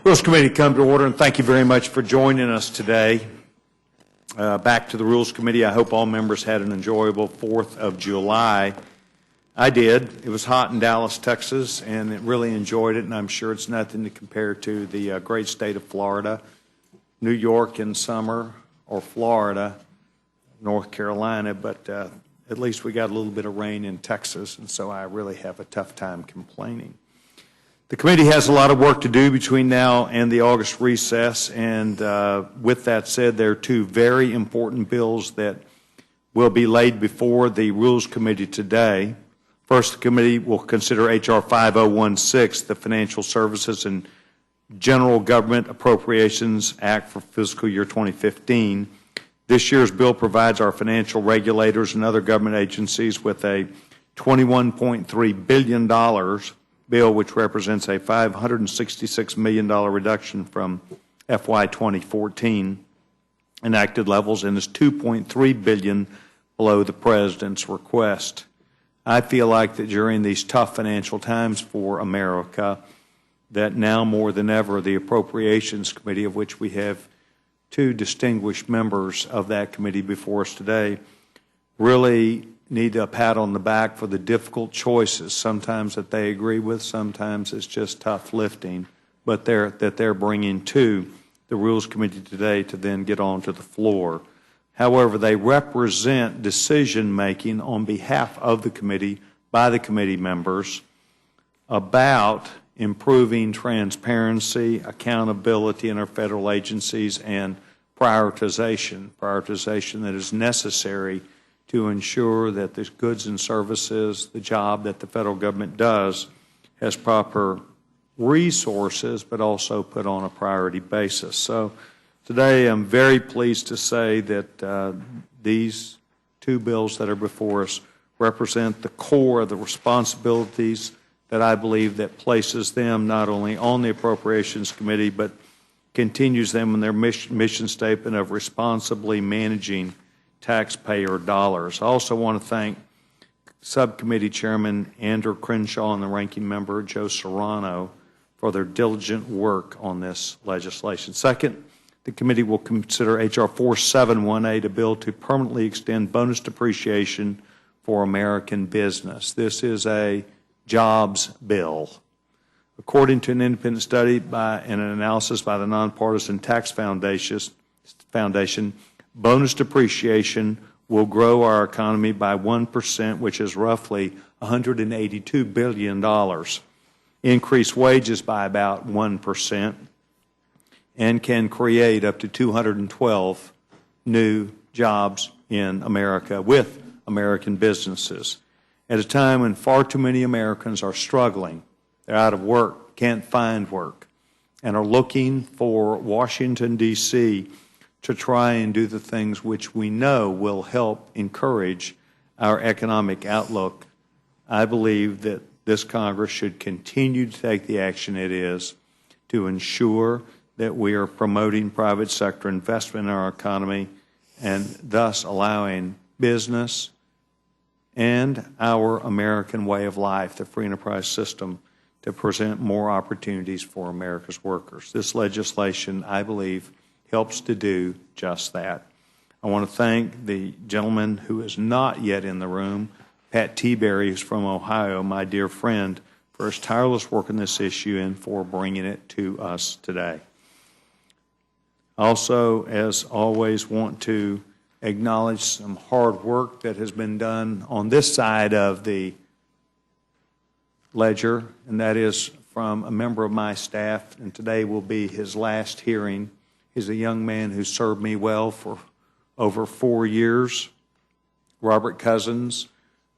Rules Committee come to order, and thank you very much for joining us today. Back to the Rules Committee. I hope all members had an enjoyable 4th of July. I did. It was hot in Dallas, Texas, and it really enjoyed it, and I'm sure it's nothing to compare to the great state of Florida, New York in summer, or Florida, North Carolina, but at least we got a little bit of rain in Texas, and so I really have a tough time complaining. The committee has a lot of work to do between now and the August recess, and with that said, there are two very important bills that will be laid before the Rules Committee today. First, the committee will consider H.R. 5016, the Financial Services and General Government Appropriations Act for fiscal year 2015. This year's bill provides our financial regulators and other government agencies with a $21.3 billion bill, which represents a $566 million reduction from FY 2014 enacted levels and is $2.3 billion below the President's request. I feel like that during these tough financial times for America, that now more than ever, the Appropriations Committee, of which we have two distinguished members of that committee before us today, really need a pat on the back for the difficult choices, sometimes that they agree with, sometimes it's just tough lifting, but that they're bringing to the Rules Committee today to then get on to the floor. However, they represent decision-making on behalf of the committee by the committee members about improving transparency, accountability in our federal agencies, and prioritization that is necessary to ensure that the goods and services, the job that the federal government does, has proper resources, but also put on a priority basis. So today I'm very pleased to say that these two bills that are before us represent the core of the responsibilities that I believe that places them not only on the Appropriations Committee, but continues them in their mission statement of responsibly managing taxpayer dollars. I also want to thank Subcommittee Chairman Andrew Crenshaw and the Ranking Member Joe Serrano for their diligent work on this legislation. Second, the committee will consider H.R. 4718, a bill to permanently extend bonus depreciation for American business. This is a jobs bill. According to an independent study and an analysis by the Nonpartisan Tax Foundation, bonus depreciation will grow our economy by 1%, which is roughly $182 billion, increase wages by about 1%, and can create up to 212 new jobs in America with American businesses. At a time when far too many Americans are struggling, they're out of work, can't find work, and are looking for Washington, D.C. to try and do the things which we know will help encourage our economic outlook, I believe that this Congress should continue to take the action it is to ensure that we are promoting private sector investment in our economy and thus allowing business and our American way of life, the free enterprise system, to present more opportunities for America's workers. This legislation, I believe, helps to do just that. I want to thank the gentleman who is not yet in the room, Pat Teaberry, who's from Ohio, my dear friend, for his tireless work on this issue and for bringing it to us today. I also, as always, want to acknowledge some hard work that has been done on this side of the ledger, and that is from a member of my staff, and today will be his last hearing. He's a young man who served me well for over 4 years. Robert Cousins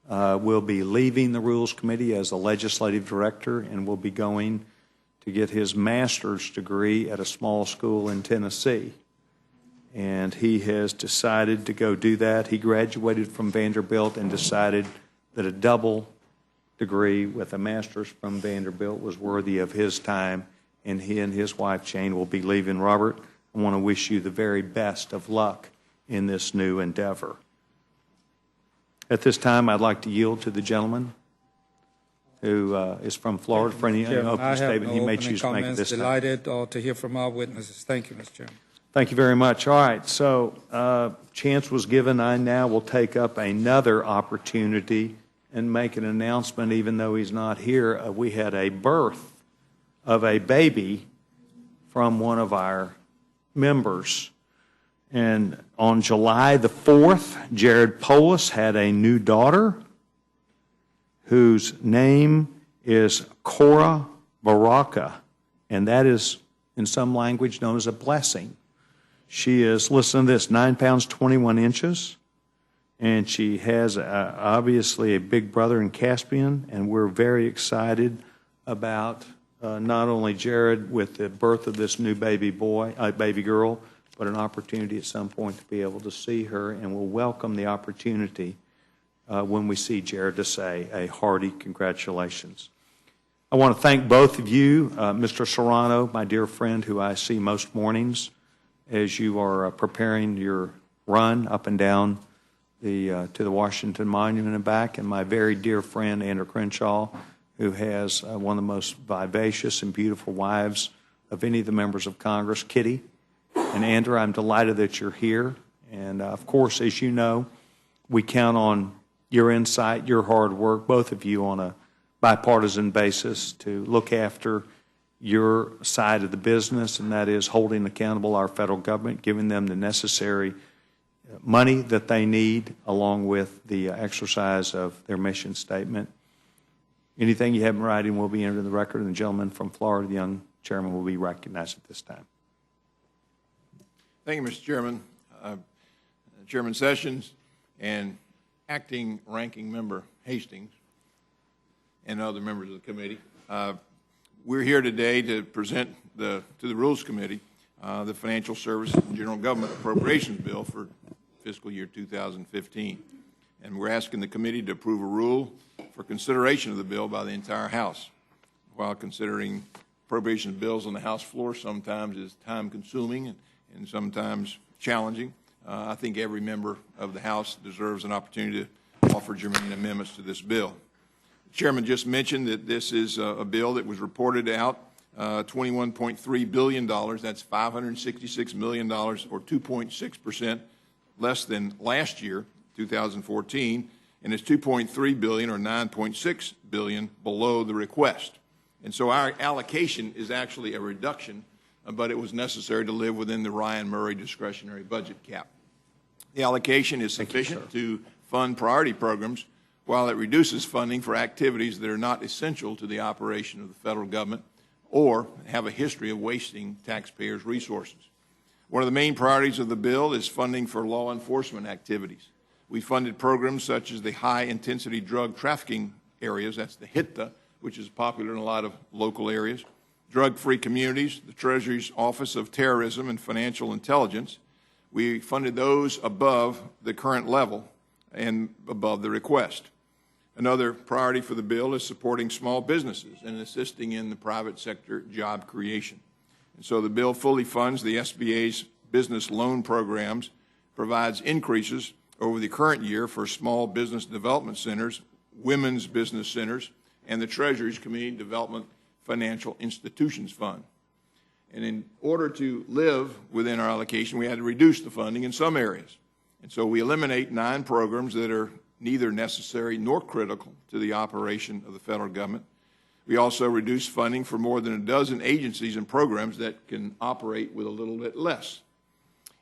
will be leaving the Rules Committee as a legislative director and will be going to get his master's degree at a small school in Tennessee. And he has decided to go do that. He graduated from Vanderbilt and decided that a double degree with a master's from Vanderbilt was worthy of his time, and he and his wife Jane will be leaving. Robert, I want to wish you the very best of luck in this new endeavor. At this time, I'd like to yield to the gentleman who is from Florida, for any opening statement he may choose to make at this time. Delighted to hear from our witnesses. Thank you, Mr. Chairman. Thank you very much. All right, so chance was given. I now will take up another opportunity and make an announcement, even though he's not here. We had a birth of a baby from one of our members. And on July the 4th, Jared Polis had a new daughter whose name is Cora Baraka, and that is, in some language, known as a blessing. She is, listen to this, 9 pounds, 21 inches, and she has obviously a big brother in Caspian, and we're very excited about not only Jared with the birth of this new baby girl, but an opportunity at some point to be able to see her, and we'll welcome the opportunity when we see Jared to say a hearty congratulations. I want to thank both of you, Mr. Serrano, my dear friend who I see most mornings, as you are preparing your run up and down to the Washington Monument and back, and my very dear friend Andrew Crenshaw, who has one of the most vivacious and beautiful wives of any of the members of Congress, Kitty. And Andrew, I'm delighted that you're here. And of course, as you know, we count on your insight, your hard work, both of you on a bipartisan basis to look after your side of the business, and that is holding accountable our federal government, giving them the necessary money that they need, along with the exercise of their mission statement. Anything you have in writing will be entered in the record, and the gentleman from Florida, the young chairman, will be recognized at this time. Thank you, Mr. Chairman. Chairman Sessions and Acting Ranking Member Hastings and other members of the committee. We're here today to present to the Rules Committee the Financial Services and General Government Appropriations Bill for fiscal year 2015. And we're asking the committee to approve a rule for consideration of the bill by the entire House. While considering appropriation bills on the House floor sometimes is time-consuming and sometimes challenging, I think every member of the House deserves an opportunity to offer germane amendments to this bill. The Chairman just mentioned that this is a bill that was reported out $21.3 billion. That's $566 million, or 2.6% less than last year, 2014, and it's $2.3 billion, or 9.6 billion, below the request. And so our allocation is actually a reduction, but it was necessary to live within the Ryan Murray discretionary budget cap. The allocation is sufficient to fund priority programs, while it reduces funding for activities that are not essential to the operation of the federal government or have a history of wasting taxpayers' resources. One of the main priorities of the bill is funding for law enforcement activities. We funded programs such as the high-intensity drug trafficking areas, that's the HITTA, which is popular in a lot of local areas, drug-free communities, the Treasury's Office of Terrorism and Financial Intelligence. We funded those above the current level and above the request. Another priority for the bill is supporting small businesses and assisting in the private sector job creation. And so the bill fully funds the SBA's business loan programs, provides increases over the current year for small business development centers, women's business centers, and the Treasury's Community Development Financial Institutions Fund. And in order to live within our allocation, we had to reduce the funding in some areas. And so we eliminate 9 programs that are neither necessary nor critical to the operation of the federal government. We also reduce funding for more than a dozen agencies and programs that can operate with a little bit less.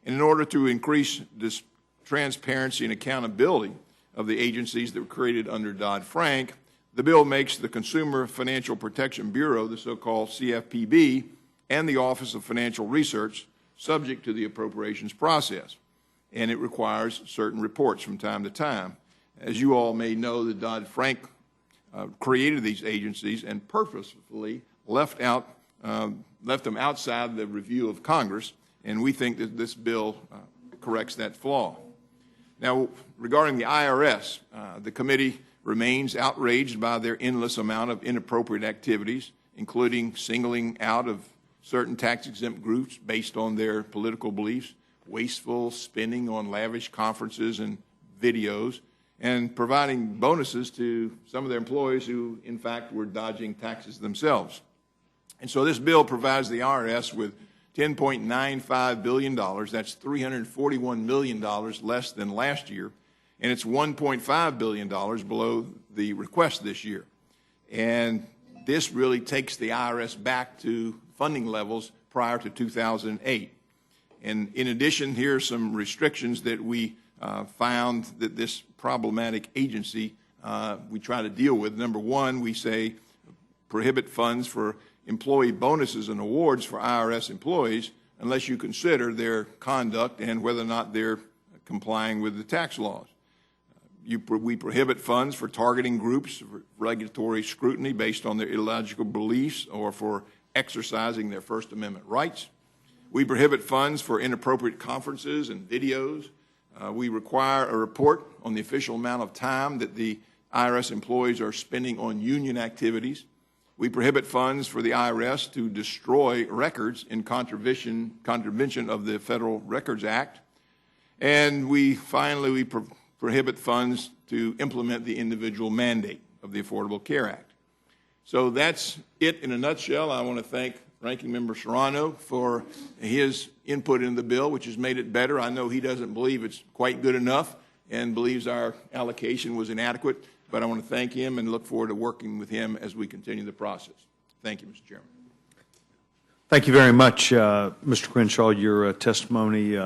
And in order to increase this transparency and accountability of the agencies that were created under Dodd-Frank, the bill makes the Consumer Financial Protection Bureau, the so-called CFPB, and the Office of Financial Research subject to the appropriations process. And it requires certain reports from time to time. As you all may know, the Dodd-Frank created these agencies and purposefully left them outside the review of Congress, and we think that this bill corrects that flaw. Now, regarding the IRS, the committee remains outraged by their endless amount of inappropriate activities, including singling out of certain tax-exempt groups based on their political beliefs, wasteful spending on lavish conferences and videos, and providing bonuses to some of their employees who, in fact, were dodging taxes themselves. And so this bill provides the IRS with $10.95 billion. That's $341 million less than last year, and it's $1.5 billion below the request this year. And this really takes the IRS back to funding levels prior to 2008. And in addition, here are some restrictions that we found that this problematic agency we try to deal with. Number one, we say prohibit funds for employee bonuses and awards for IRS employees unless you consider their conduct and whether or not they're complying with the tax laws. We prohibit funds for targeting groups for regulatory scrutiny based on their illogical beliefs or for exercising their First Amendment rights. We prohibit funds for inappropriate conferences and videos. We require a report on the official amount of time that the IRS employees are spending on union activities. We prohibit funds for the IRS to destroy records in contravention of the Federal Records Act. And we prohibit funds to implement the individual mandate of the Affordable Care Act. So that's it in a nutshell. I want to thank Ranking Member Serrano for his input in the bill, which has made it better. I know he doesn't believe it's quite good enough and believes our allocation was inadequate, but I want to thank him and look forward to working with him as we continue the process. Thank you, Mr. Chairman. Thank you very much, Mr. Crenshaw. Your testimony,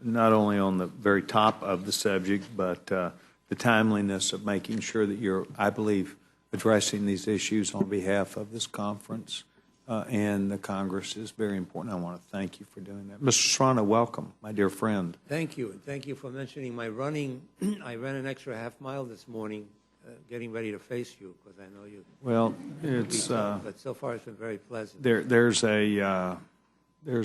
not only on the very top of the subject, but the timeliness of making sure that you're, I believe, addressing these issues on behalf of this conference and the Congress is very important. I want to thank you for doing that. Mr. Serrano, welcome, my dear friend. Thank you, and thank you for mentioning my running. I ran an extra half mile this morning, getting ready to face you, because I know you. Well, it's but so far it's been very pleasant. There's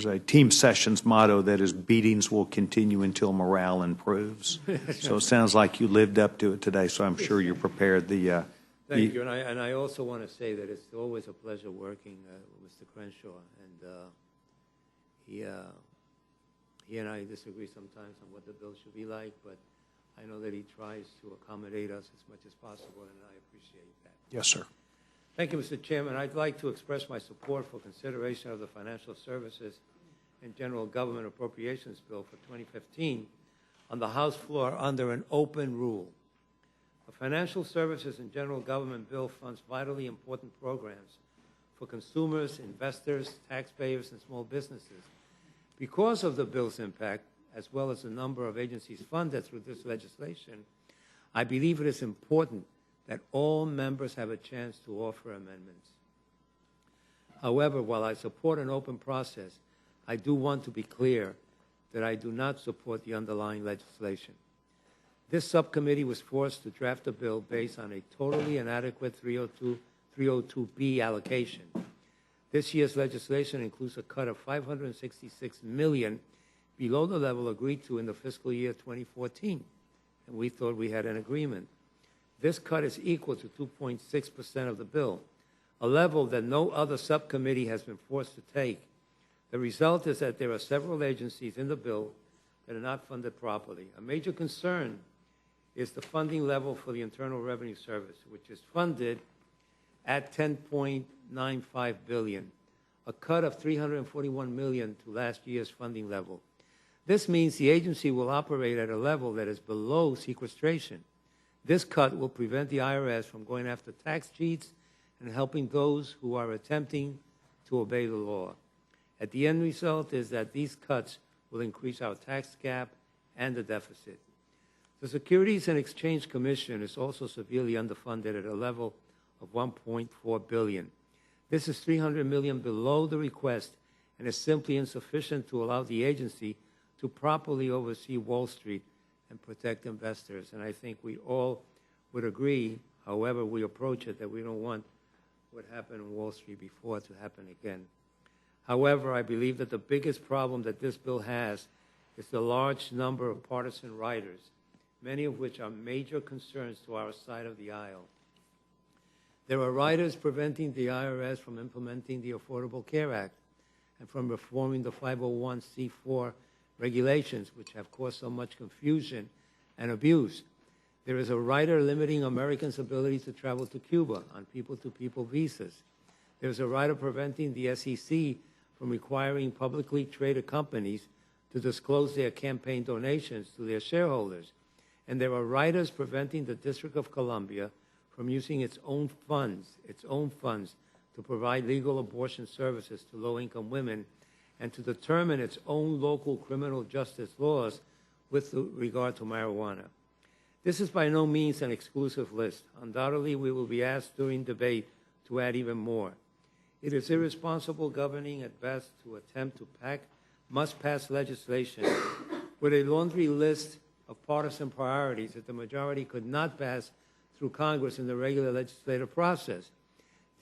a team sessions motto that is beatings will continue until morale improves. So it sounds like you lived up to it today. So I'm sure you're prepared. Thank you, and I also want to say that it's always a pleasure working with Mr. Crenshaw, and he and I disagree sometimes on what the bill should be like, but I know that he tries to accommodate us as much as possible, and I appreciate that. Yes, sir. Thank you, Mr. Chairman. I'd like to express my support for consideration of the Financial Services and General Government Appropriations Bill for 2015 on the House floor under an open rule. The Financial Services and General Government Bill funds vitally important programs for consumers, investors, taxpayers, and small businesses. Because of the bill's impact, as well as the number of agencies funded through this legislation, I believe it is important that all members have a chance to offer amendments. However, while I support an open process, I do want to be clear that I do not support the underlying legislation. This subcommittee was forced to draft a bill based on a totally inadequate 302B allocation. This year's legislation includes a cut of $566 million below the level agreed to in the fiscal year 2014, and we thought we had an agreement. This cut is equal to 2.6% of the bill, a level that no other subcommittee has been forced to take. The result is that there are several agencies in the bill that are not funded properly. A major concern is the funding level for the Internal Revenue Service, which is funded at $10.95 billion, a cut of $341 million to last year's funding level. This means the agency will operate at a level that is below sequestration. This cut will prevent the IRS from going after tax cheats and helping those who are attempting to obey the law. At the end result is that these cuts will increase our tax gap and the deficit. The Securities and Exchange Commission is also severely underfunded at a level of $1.4 billion. This is $300 million below the request and is simply insufficient to allow the agency to properly oversee Wall Street and protect investors. And I think we all would agree, however we approach it, that we don't want what happened on Wall Street before to happen again. However, I believe that the biggest problem that this bill has is the large number of partisan riders, many of which are major concerns to our side of the aisle. There are riders preventing the IRS from implementing the Affordable Care Act and from reforming the 501c4 regulations, which have caused so much confusion and abuse. There is a rider limiting Americans' ability to travel to Cuba on people-to-people visas. There's a rider preventing the SEC from requiring publicly traded companies to disclose their campaign donations to their shareholders. And there are riders preventing the District of Columbia from using its own funds to provide legal abortion services to low-income women and to determine its own local criminal justice laws with regard to marijuana. This is by no means an exclusive list. Undoubtedly, we will be asked during debate to add even more. It is irresponsible governing at best to attempt to pack must-pass legislation with a laundry list of partisan priorities that the majority could not pass through Congress in the regular legislative process.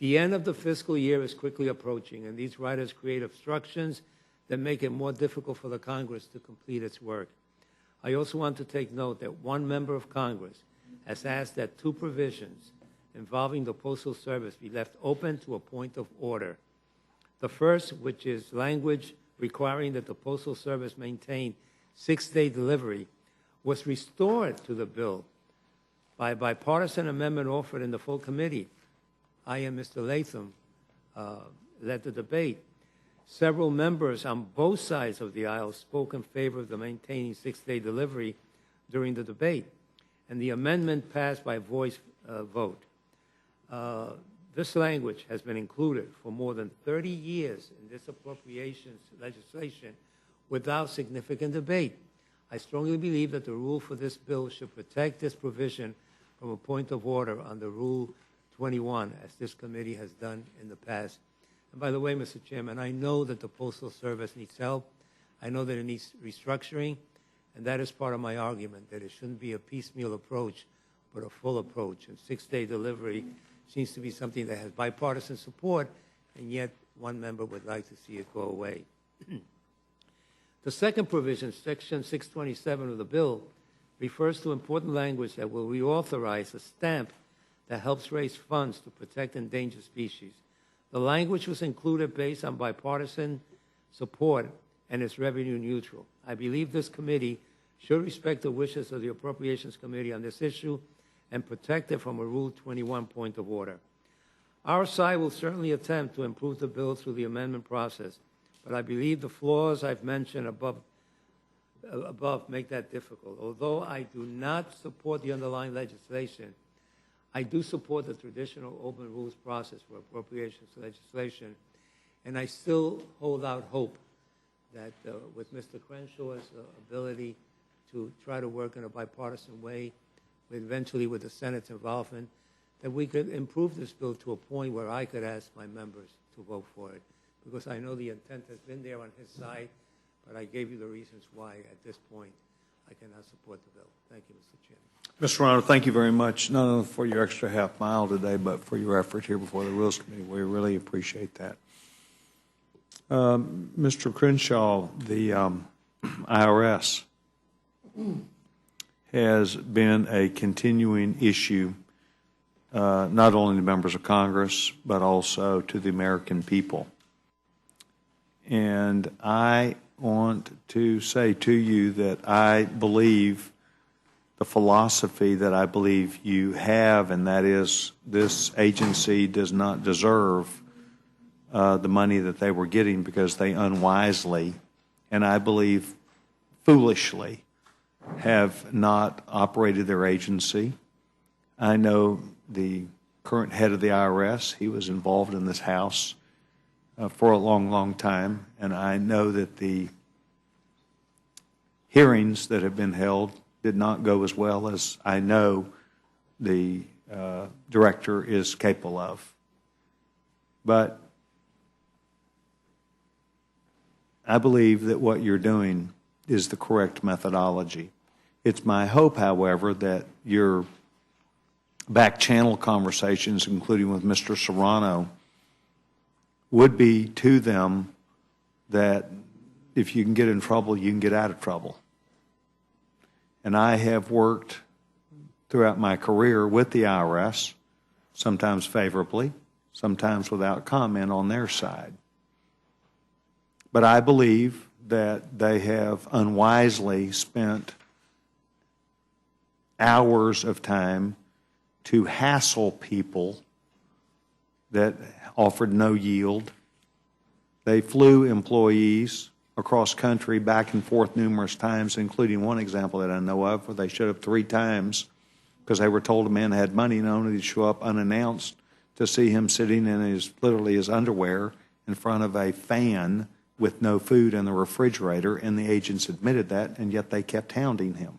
The end of the fiscal year is quickly approaching, and these riders create obstructions that make it more difficult for the Congress to complete its work. I also want to take note that one member of Congress has asked that two provisions involving the Postal Service be left open to a point of order. The first, which is language requiring that the Postal Service maintain 6-day delivery, was restored to the bill by a bipartisan amendment offered in the full committee. I and Mr. Latham led the debate. Several members on both sides of the aisle spoke in favor of the maintaining 6-day delivery during the debate, and the amendment passed by voice vote. This language has been included for more than 30 years in this appropriations legislation without significant debate. I strongly believe that the rule for this bill should protect this provision from a point of order under Rule 21, as this committee has done in the past. And by the way, Mr. Chairman, I know that the Postal Service needs help. I know that it needs restructuring, and that is part of my argument, that it shouldn't be a piecemeal approach, but a full approach. And 6-day delivery seems to be something that has bipartisan support, and yet one member would like to see it go away. The second provision, Section 627 of the bill, refers to important language that will reauthorize a stamp that helps raise funds to protect endangered species. The language was included based on bipartisan support and is revenue neutral. I believe this committee should respect the wishes of the Appropriations Committee on this issue and protect it from a Rule 21 point of order. Our side will certainly attempt to improve the bill through the amendment process, but I believe the flaws I've mentioned above make that difficult. Although I do not support the underlying legislation, I do support the traditional open rules process for appropriations legislation, and I still hold out hope that with Mr. Crenshaw's ability to try to work in a bipartisan way, eventually with the Senate's involvement, that we could improve this bill to a point where I could ask my members to vote for it, because I know the intent has been there on his side, but I gave you the reasons why at this point I cannot support the bill. Thank you, Mr. Chairman. Mr. Rano, thank you very much, not only for your extra half mile today, but for your effort here before the Rules Committee. We really appreciate that. Mr. Crenshaw, the IRS has been a continuing issue, not only to members of Congress, but also to the American people. And I want to say to you that I believe the philosophy that I believe you have, and that is this agency does not deserve the money that they were getting because they unwisely, and I believe foolishly, have not operated their agency. I know the current head of the IRS. He was involved in this House for a long, long time, and I know that the hearings that have been held did not go as well as I know the director is capable of. But I believe that what you're doing is the correct methodology. It's my hope, however, that your back channel conversations, including with Mr. Serrano, would be to them that if you can get in trouble, you can get out of trouble. And I have worked throughout my career with the IRS, sometimes favorably, sometimes without comment on their side. But I believe that they have unwisely spent hours of time to hassle people that offered no yield. They flew employees across country back and forth numerous times, including one example that I know of where they showed up 3 times because they were told a man had money and only to show up unannounced to see him sitting in literally his underwear in front of a fan with no food in the refrigerator, and the agents admitted that, and yet they kept hounding him.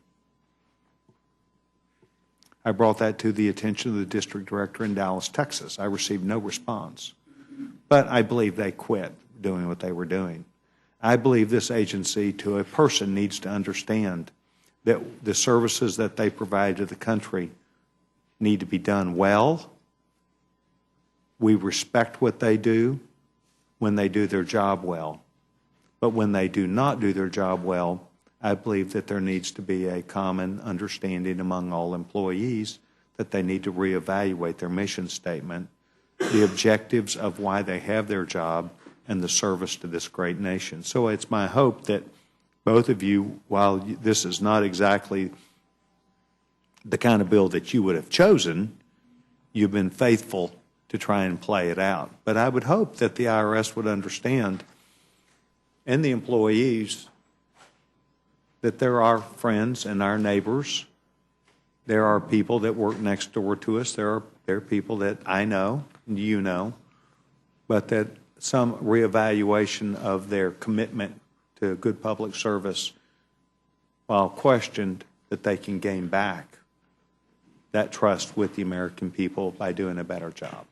I brought that to the attention of the district director in Dallas, Texas. I received no response. But I believe they quit doing what they were doing. I believe this agency, to a person, needs to understand that the services that they provide to the country need to be done well. We respect what they do when they do their job well. But when they do not do their job well, I believe that there needs to be a common understanding among all employees that they need to reevaluate their mission statement, the objectives of why they have their job, and the service to this great nation. So it's my hope that both of you, while this is not exactly the kind of bill that you would have chosen, you've been faithful to try and play it out. But I would hope that the IRS would understand, and the employees, that there are friends and our neighbors. There are people that work next door to us. There are people that I know and you know, but that some reevaluation of their commitment to good public service, while questioned, that they can gain back that trust with the American people by doing a better job.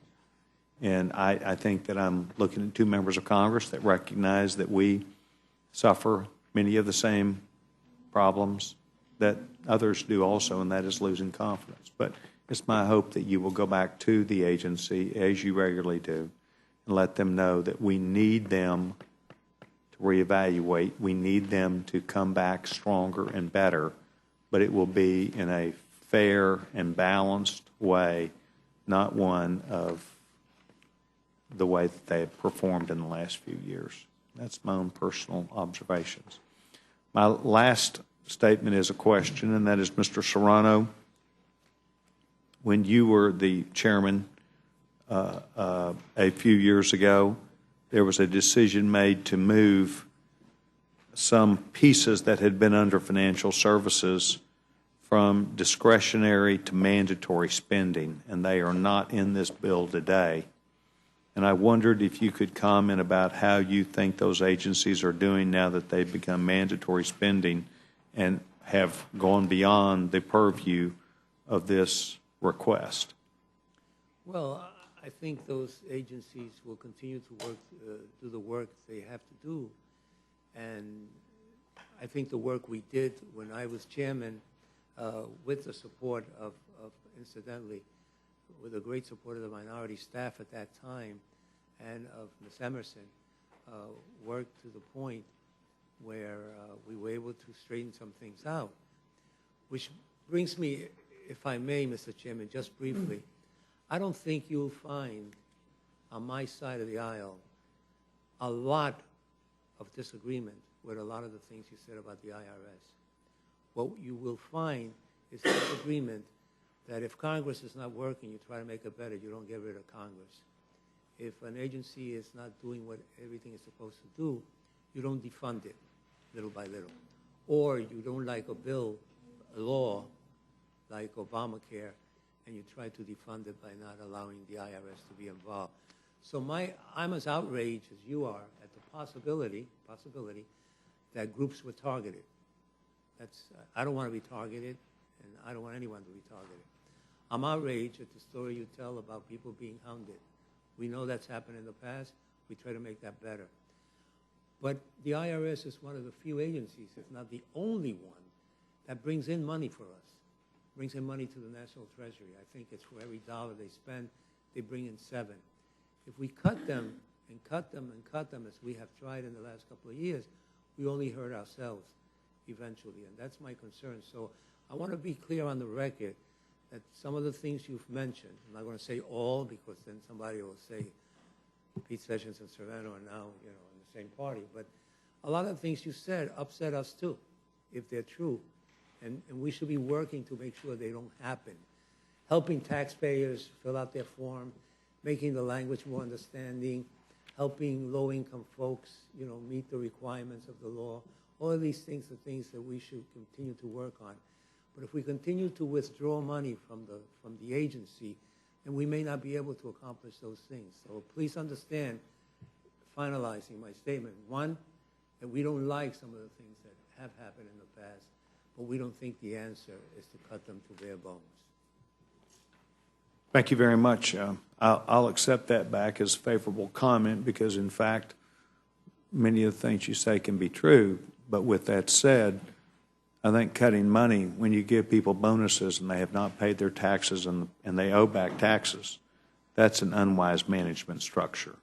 And I think that I'm looking at 2 members of Congress that recognize that we suffer many of the same problems that others do also, and that is losing confidence. But it's my hope that you will go back to the agency, as you regularly do, and let them know that we need them to reevaluate. We need them to come back stronger and better, but it will be in a fair and balanced way, not one of the way that they have performed in the last few years. That's my own personal observations. My last statement is a question, and that is, Mr. Serrano, when you were the chairman a few years ago, there was a decision made to move some pieces that had been under financial services from discretionary to mandatory spending, and they are not in this bill today. And I wondered if you could comment about how you think those agencies are doing now that they've become mandatory spending and have gone beyond the purview of this request. Well, I think those agencies will continue to work, do the work they have to do. And I think the work we did when I was chairman, with the support of incidentally, with the great support of the minority staff at that time and of Ms. Emerson, worked to the point where we were able to straighten some things out. Which brings me, if I may, Mr. Chairman, just briefly, I don't think you'll find on my side of the aisle a lot of disagreement with a lot of the things you said about the IRS. What you will find is disagreement that if Congress is not working, you try to make it better. You don't get rid of Congress. If an agency is not doing what everything is supposed to do, you don't defund it little by little. Or you don't like a bill, a law like Obamacare, and you try to defund it by not allowing the IRS to be involved. So I'm as outraged as you are at the possibility that groups were targeted. I don't want to be targeted, and I don't want anyone to be targeted. I'm outraged at the story you tell about people being hounded. We know that's happened in the past. We try to make that better. But the IRS is one of the few agencies, if not the only one, that brings in money for us, brings in money to the National Treasury. I think it's for every dollar they spend, they bring in 7. If we cut them and cut them and cut them, as we have tried in the last couple of years, we only hurt ourselves eventually, and that's my concern. So I want to be clear on the record that some of the things you've mentioned, I'm not going to say all because then somebody will say Pete Sessions and Serrano are now, in the same party, but a lot of the things you said upset us too, if they're true. and we should be working to make sure they don't happen. Helping taxpayers fill out their form, making the language more understanding, helping low-income folks, meet the requirements of the law. All of these things are things that we should continue to work on. But if we continue to withdraw money from the agency, then we may not be able to accomplish those things. So please understand, finalizing my statement, one, that we don't like some of the things that have happened in the past, but we don't think the answer is to cut them to bare bones. Thank you very much. I'll accept that back as a favorable comment because, in fact, many of the things you say can be true. But with that said, I think cutting money when you give people bonuses and they have not paid their taxes and they owe back taxes, that's an unwise management structure.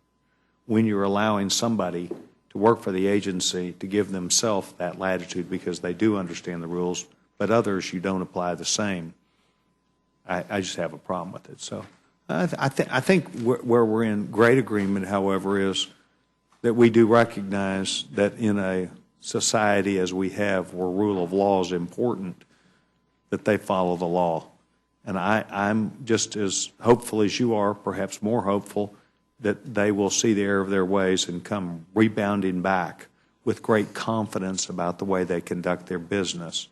When you're allowing somebody to work for the agency to give themselves that latitude because they do understand the rules, but others you don't apply the same, I just have a problem with it. So I think where we're in great agreement, however, is that we do recognize that in a society as we have where rule of law is important, that they follow the law. And I'm just as hopeful as you are, perhaps more hopeful, that they will see the error of their ways and come rebounding back with great confidence about the way they conduct their business.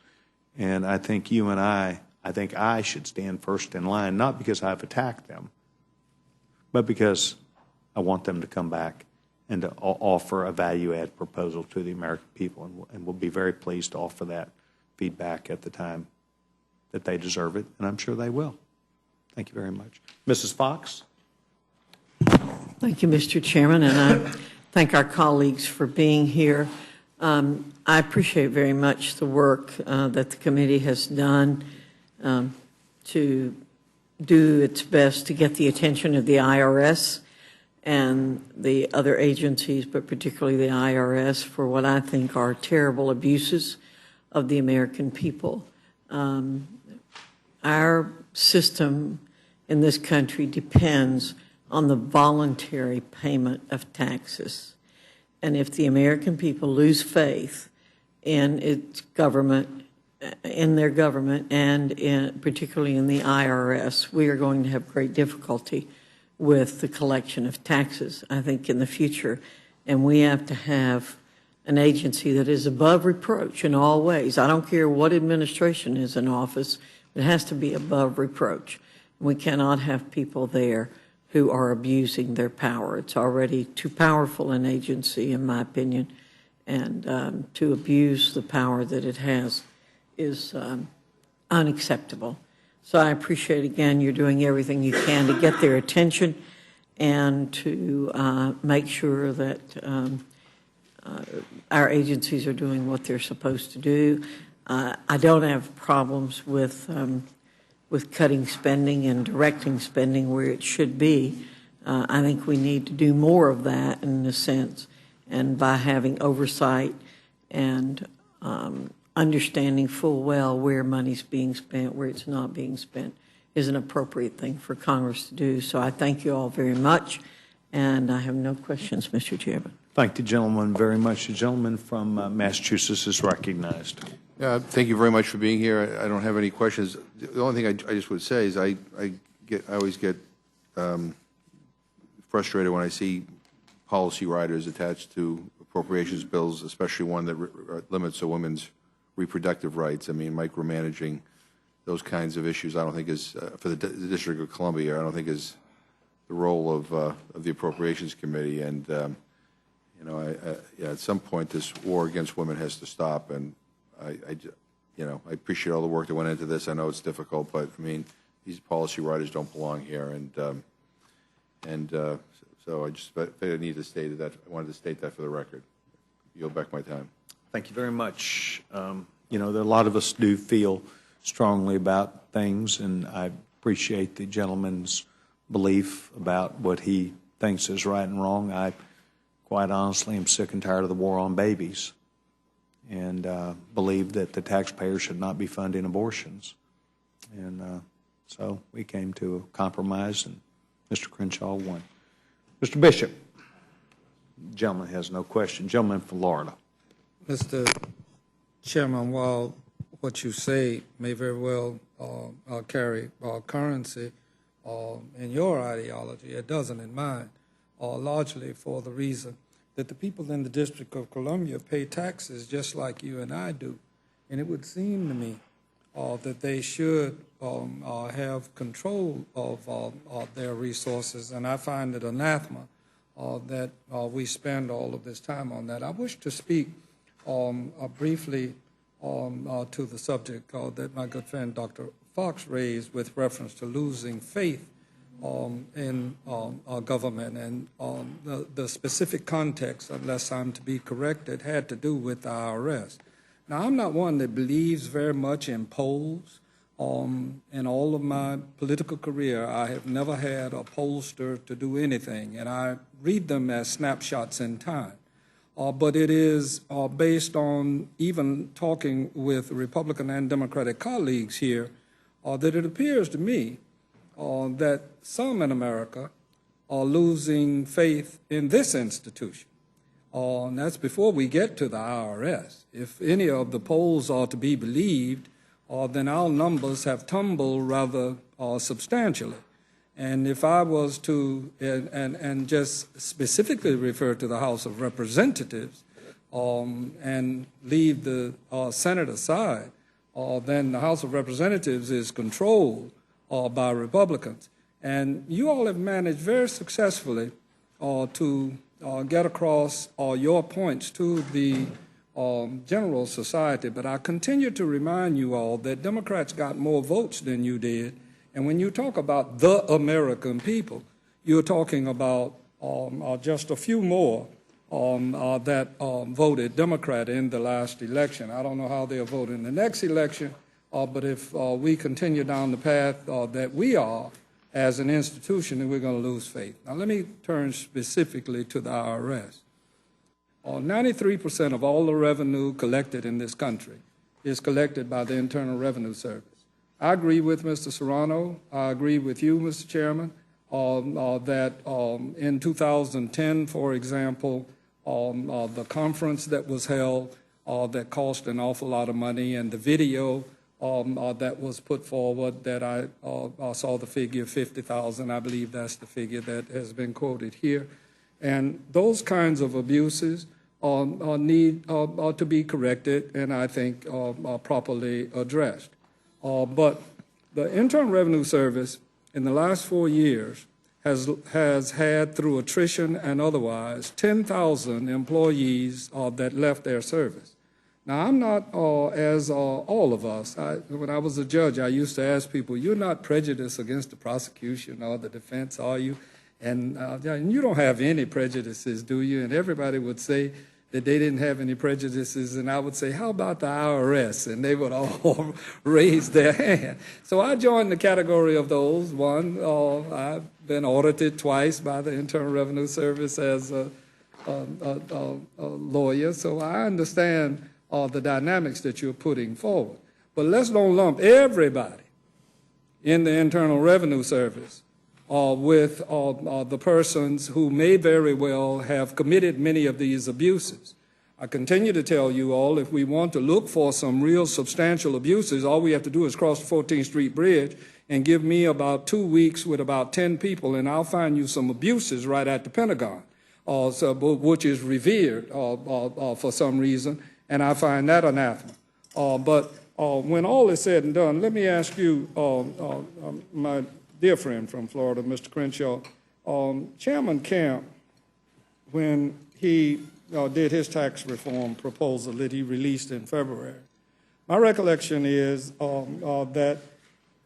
And I think you and I think I should stand first in line, not because I've attacked them, but because I want them to come back and to offer a value-add proposal to the American people. And we'll be very pleased to offer that feedback at the time that they deserve it, and I'm sure they will. Thank you very much. Mrs. Fox? Thank you, Mr. Chairman, and I thank our colleagues for being here. I appreciate very much the work that the committee has done to do its best to get the attention of the IRS and the other agencies, but particularly the IRS, for what I think are terrible abuses of the American people. Our system in this country depends on the voluntary payment of taxes. And if the American people lose faith in its government, in their government, and particularly in the IRS, we are going to have great difficulty with the collection of taxes, I think, in the future. And we have to have an agency that is above reproach in all ways. I don't care what administration is in office, it has to be above reproach. We cannot have people there who are abusing their power. It's already too powerful an agency, in my opinion, and to abuse the power that it has is unacceptable. So I appreciate, again, you're doing everything you can to get their attention and to make sure that our agencies are doing what they're supposed to do. I don't have problems with cutting spending and directing spending where it should be. I think we need to do more of that in a sense, and by having oversight and understanding full well where money's being spent, where it's not being spent, is an appropriate thing for Congress to do. So I thank you all very much, and I have no questions, Mr. Chairman. Thank the gentleman very much. The gentleman from Massachusetts is recognized. Thank you very much for being here. I don't have any questions. The only thing I just would say is I always get frustrated when I see policy riders attached to appropriations bills, especially one that limits a woman's reproductive rights. I mean, micromanaging those kinds of issues, I don't think is, for the District of Columbia, I don't think is the role of the Appropriations Committee. And, you know, at some point, this war against women has to stop. And you know, I appreciate all the work that went into this. I know it's difficult, but I mean, these policy writers don't belong here. So I just I need to state that. I wanted to state that for the record. Yield back my time. Thank you very much. You know, a lot of us do feel strongly about things, and I appreciate the gentleman's belief about what he thinks is right and wrong. I quite honestly am sick and tired of the war on babies, and believe that the taxpayer should not be funding abortions. And so we came to a compromise, and Mr. Crenshaw won. Mr. Bishop. The gentleman has no question. Gentleman from Florida. Mr. Chairman, while what you say may very well carry currency in your ideology. It doesn't in mine, largely for the reason that the people in the District of Columbia pay taxes just like you and I do. And it would seem to me that they should have control of their resources, and I find it anathema that we spend all of this time on that. I wish to speak briefly to the subject that my good friend Dr. Fox raised with reference to losing faith in government, and the specific context, unless I'm to be corrected, had to do with the IRS. Now, I'm not one that believes very much in polls. In all of my political career, I have never had a pollster to do anything, and I read them as snapshots in time. But it is based on even talking with Republican and Democratic colleagues here that it appears to me that some in America are losing faith in this institution. And that's before we get to the IRS. If any of the polls are to be believed, then our numbers have tumbled rather substantially. And if I was to, and just specifically refer to the House of Representatives and leave the Senate aside, then the House of Representatives is controlled by Republicans. And you all have managed very successfully to get across your points to the general society. But I continue to remind you all that Democrats got more votes than you did. And when you talk about the American people, you're talking about just a few more that voted Democrat in the last election. I don't know how they'll vote in the next election, but if we continue down the path that we are as an institution, then we're going to lose faith. Now, let me turn specifically to the IRS. 93% of all the revenue collected in this country is collected by the Internal Revenue Service. I agree with Mr. Serrano. I agree with you, Mr. Chairman, that in 2010, for example, the conference that was held that cost an awful lot of money, and the video that was put forward that I saw the figure 50,000. I believe that's the figure that has been quoted here. And those kinds of abuses need to be corrected and I think properly addressed. But the Internal Revenue Service in the last 4 years has had, through attrition and otherwise, 10,000 employees that left their service. Now, I'm not, as all of us, when I was a judge, I used to ask people, you're not prejudiced against the prosecution or the defense, are you? And you don't have any prejudices, do you? And everybody would say that they didn't have any prejudices, and I would say, how about the IRS? And they would all raise their hand. So I joined the category of those. One, I've been audited twice by the Internal Revenue Service as a lawyer, so I understand the dynamics that you're putting forward. But let's don't lump everybody in the Internal Revenue Service with the persons who may very well have committed many of these abuses. I continue to tell you all, if we want to look for some real substantial abuses, all we have to do is cross the 14th Street Bridge and give me about 2 weeks with about 10 people, and I'll find you some abuses right at the Pentagon, which is revered for some reason, and I find that anathema. But when all is said and done, let me ask you, my dear friend from Florida, Mr. Crenshaw, Chairman Camp, when he did his tax reform proposal that he released in February, my recollection is that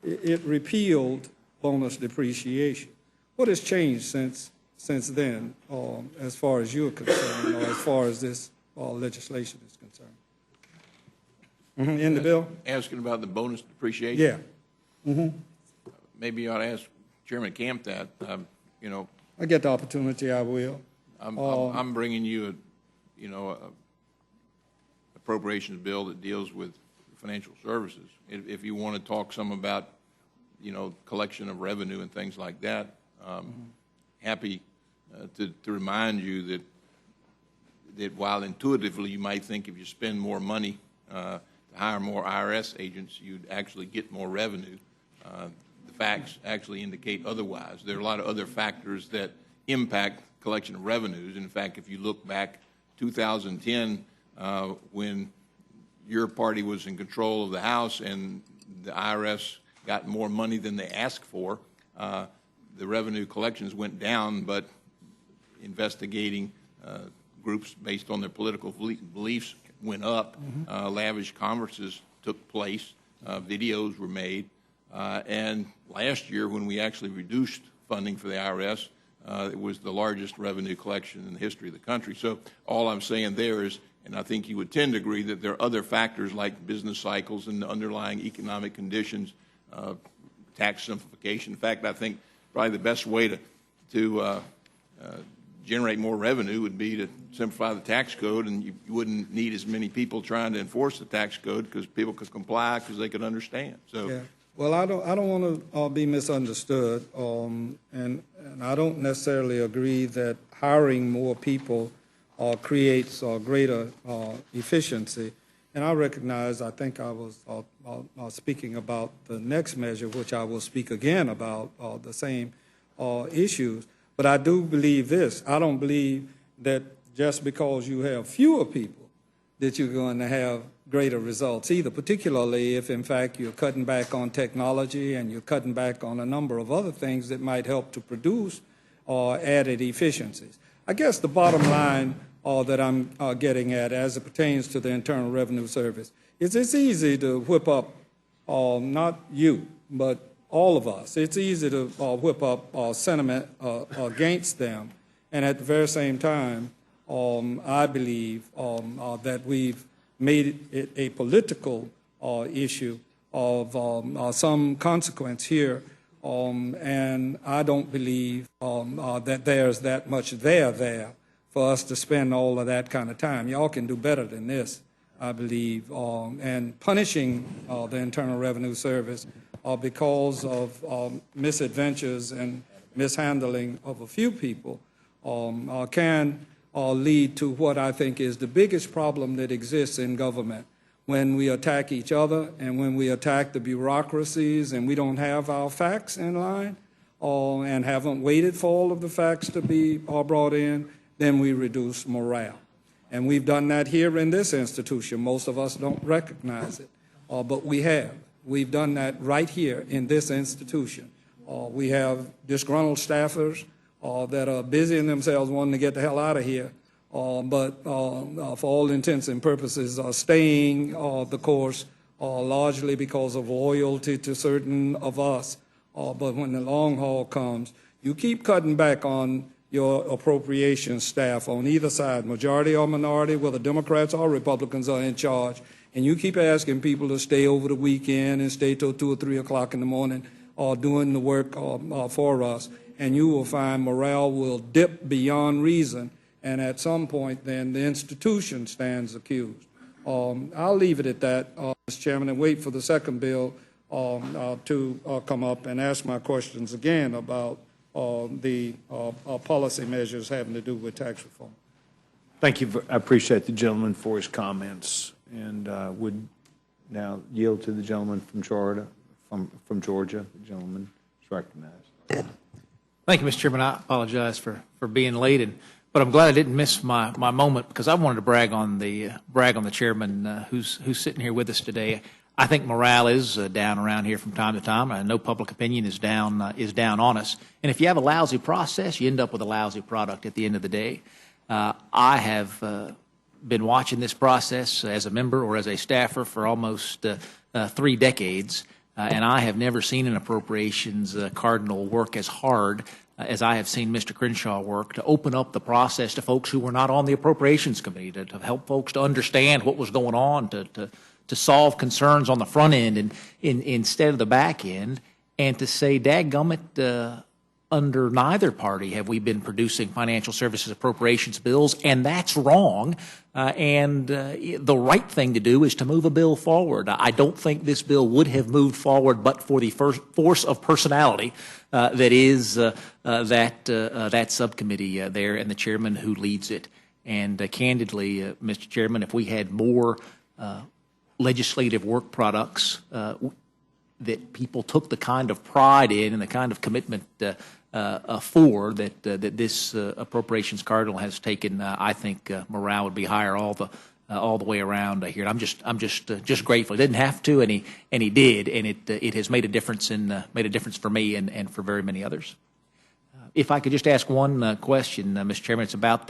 it repealed bonus depreciation. What has changed since then, as far as you're concerned, or as far as this legislation is concerned? In the bill? Asking about the bonus depreciation? Yeah. Maybe you ought to ask Chairman Camp that. I get the opportunity, I will. I'm bringing you a appropriations bill that deals with financial services. If you want to talk some about, collection of revenue and things like that, happy to remind you that while intuitively you might think if you spend more money to hire more IRS agents, you'd actually get more revenue. The facts actually indicate otherwise. There are a lot of other factors that impact collection of revenues. In fact, if you look back 2010, when your party was in control of the House and the IRS got more money than they asked for, the revenue collections went down, but investigating groups based on their political beliefs went up. Lavish conferences took place. Videos were made. And last year, when we actually reduced funding for the IRS, it was the largest revenue collection in the history of the country. So all I'm saying there is, and I think you would tend to agree, that there are other factors like business cycles and the underlying economic conditions, tax simplification. In fact, I think probably the best way to generate more revenue would be to simplify the tax code, and you wouldn't need as many people trying to enforce the tax code because people could comply because they could understand. So. Yeah. Well, I don't want to be misunderstood, and I don't necessarily agree that hiring more people creates greater efficiency. And I recognize, I think I was speaking about the next measure, which I will speak again about the same issues. But I do believe this. I don't believe that just because you have fewer people that you're going to have greater results either, particularly if, in fact, you're cutting back on technology and you're cutting back on a number of other things that might help to produce added efficiencies. I guess the bottom line that I'm getting at as it pertains to the Internal Revenue Service is it's easy to whip up, not you, but all of us. It's easy to whip up sentiment against them. And at the very same time, I believe that we've made it a political issue of some consequence here, and I don't believe that there's that much there for us to spend all of that kind of time. Y'all can do better than this, I believe, and punishing the Internal Revenue Service because of misadventures and mishandling of a few people can lead to what I think is the biggest problem that exists in government. When we attack each other and when we attack the bureaucracies and we don't have our facts in line and haven't waited for all of the facts to be brought in, then we reduce morale. And we've done that here in this institution. Most of us don't recognize it, but we have. We've done that right here in this institution. We have disgruntled staffers that are busying themselves wanting to get the hell out of here, but for all intents and purposes are staying the course largely because of loyalty to certain of us. But when the long haul comes, you keep cutting back on your appropriations staff on either side, majority or minority, whether Democrats or Republicans are in charge, and you keep asking people to stay over the weekend and stay till 2 or 3 o'clock in the morning doing the work for us, and you will find morale will dip beyond reason, and at some point then the institution stands accused. I'll leave it at that, Mr. Chairman, and wait for the second bill to come up and ask my questions again about the policy measures having to do with tax reform. Thank you. I appreciate the gentleman for his comments, and would now yield to the gentleman from Florida, from Georgia. The gentleman is recognized. Thank you, Mr. Chairman. I apologize for being late, but I'm glad I didn't miss my moment because I wanted to brag on the chairman who's sitting here with us today. I think morale is down around here from time to time. I know public opinion is down on us. And if you have a lousy process, you end up with a lousy product at the end of the day. I have been watching this process as a member or as a staffer for almost 3 decades, and I have never seen an appropriations cardinal work as hard as I have seen Mr. Crenshaw work to open up the process to folks who were not on the appropriations committee, to help folks to understand what was going on, to solve concerns on the front end and instead of the back end, and to say, dadgummit, under neither party have we been producing financial services appropriations bills, and that's wrong. The right thing to do is to move a bill forward. I don't think this bill would have moved forward but for the force of personality that is that subcommittee there and the chairman who leads it. And candidly, Mr. Chairman, if we had more legislative work products that people took the kind of pride in and the kind of commitment for that this appropriations cardinal has taken. I think morale would be higher all the way around here. And I'm just grateful. He didn't have to, and he did, and it has made a difference for me and for very many others. If I could just ask one question, Mr. Chairman, it's about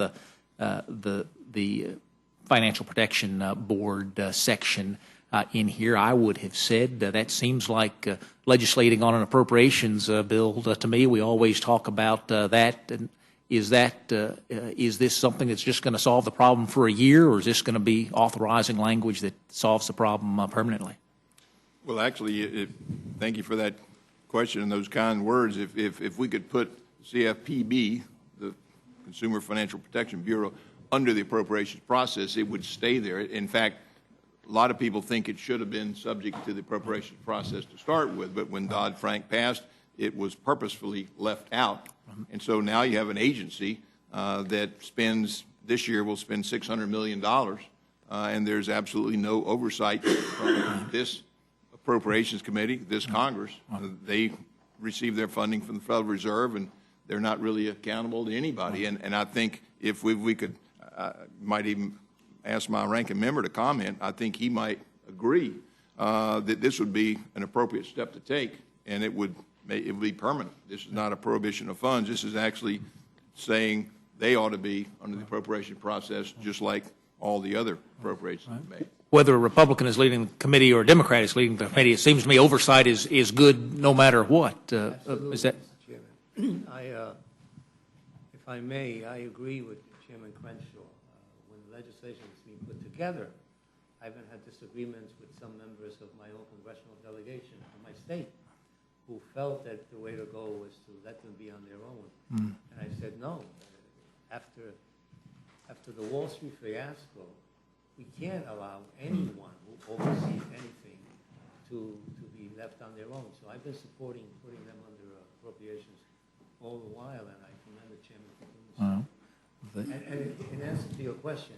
the Financial Protection Board section in here. I would have said that seems like legislating on an appropriations bill to me. We always talk about that. And is this something that's just going to solve the problem for a year, or is this going to be authorizing language that solves the problem permanently? Well, actually, thank you for that question and those kind words. If we could put CFPB, the Consumer Financial Protection Bureau, under the appropriations process, it would stay there. In fact, a lot of people think it should have been subject to the appropriations process to start with, but when Dodd-Frank passed, it was purposefully left out. And so now you have an agency that this year will spend $600 million, and there's absolutely no oversight from this Appropriations Committee, this Congress. They receive their funding from the Federal Reserve, and they're not really accountable to anybody. And I think if we could, might even ask my ranking member to comment, I think he might agree that this would be an appropriate step to take, and it would be permanent. This is not a prohibition of funds. This is actually saying they ought to be under the appropriation process just like all the other appropriations made. Whether a Republican is leading the committee or a Democrat is leading the committee, it seems to me oversight is good no matter what. Is that? Mr. Chairman. If I may, I agree with Chairman Crenshaw. When the legislation was being put together, I even had disagreements with some members of my own congressional delegation from my state who felt that the way to go was to let them be on their own. And I said, no. After the Wall Street fiasco, we can't allow anyone who oversees anything to be left on their own. So I've been supporting putting them under appropriations all the while, and I commend the chairman for doing so. And in answer to your question,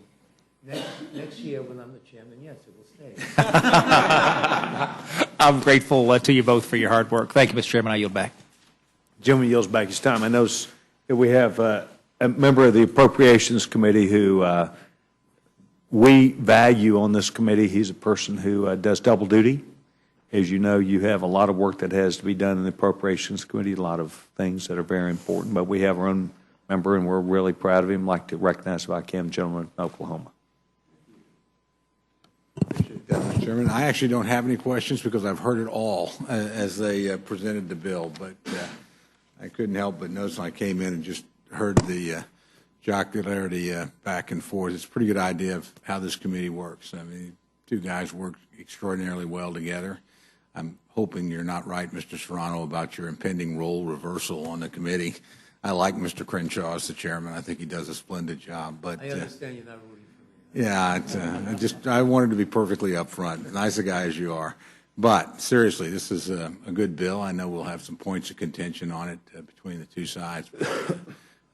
next year when I'm the chairman, yes, it will stay. I'm grateful to you both for your hard work. Thank you, Mr. Chairman. I yield back. Gentleman yields back his time. I notice that we have a member of the Appropriations Committee who we value on this committee. He's a person who does double duty. As you know, you have a lot of work that has to be done in the Appropriations Committee, a lot of things that are very important. But we have our own member, and we're really proud of him. I'd like to recognize, if I can, gentleman in Oklahoma. Appreciate that, Mr. Chairman. I actually don't have any questions because I've heard it all as they presented the bill, but I couldn't help but notice when I came in and just heard the jocularity back and forth. It's a pretty good idea of how this committee works. I mean, two guys work extraordinarily well together. I'm hoping you're not right, Mr. Serrano, about your impending role reversal on the committee. I like Mr. Crenshaw as the chairman. I think he does a splendid job. But I understand you're not rooting for me. Yeah, I wanted to be perfectly upfront. Nice a guy as you are. But seriously, this is a good bill. I know we'll have some points of contention on it between the two sides. But,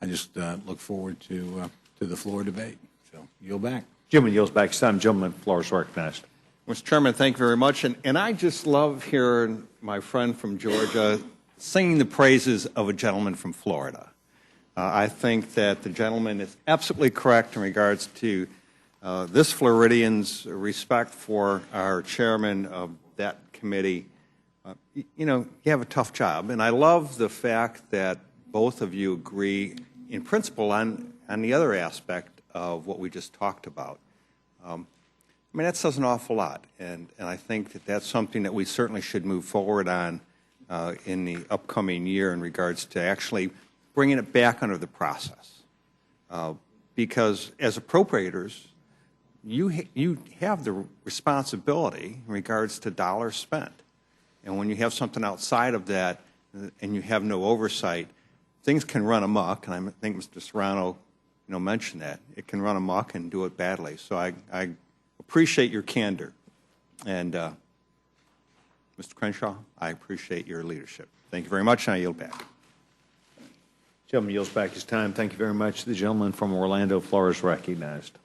I just look forward to the floor debate. So, yield back. Gentleman yields back his time. Gentleman, the floor is recognized. Mr. Chairman, thank you very much. And I just love hearing my friend from Georgia singing the praises of a gentleman from Florida. I think that the gentleman is absolutely correct in regards to this Floridian's respect for our chairman of that committee. You know, you have a tough job. And I love the fact that both of you agree in principle on the other aspect of what we just talked about. I mean, that says an awful lot, and I think that that's something that we certainly should move forward on in the upcoming year in regards to actually bringing it back under the process. Because as appropriators, you have the responsibility in regards to dollars spent. And when you have something outside of that and you have no oversight, things can run amok, and I think Mr. Serrano mentioned that. It can run amok and do it badly. So I appreciate your candor. And Mr. Crenshaw, I appreciate your leadership. Thank you very much, and I yield back. Gentleman yields back his time. Thank you very much. The gentleman from Orlando, Florida is recognized.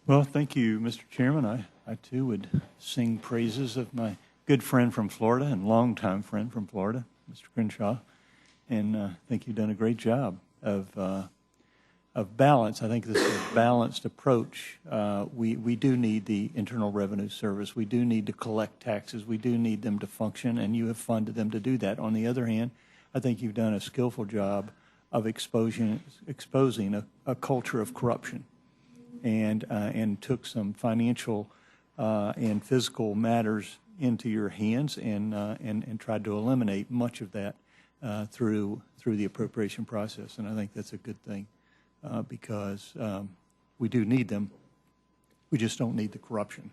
Well, thank you, Mr. Chairman. I I too would sing praises of my good friend from Florida and longtime friend from Florida, Mr. Crenshaw, and I think you've done a great job of balance. I think this is a balanced approach. We do need the Internal Revenue Service. We do need to collect taxes. We do need them to function, and you have funded them to do that. On the other hand, I think you've done a skillful job of exposing a culture of corruption, and took some financial and physical matters into your hands, and tried to eliminate much of that through the appropriation process. And I think that's a good thing. Because we do need them. We just don't need the corruption.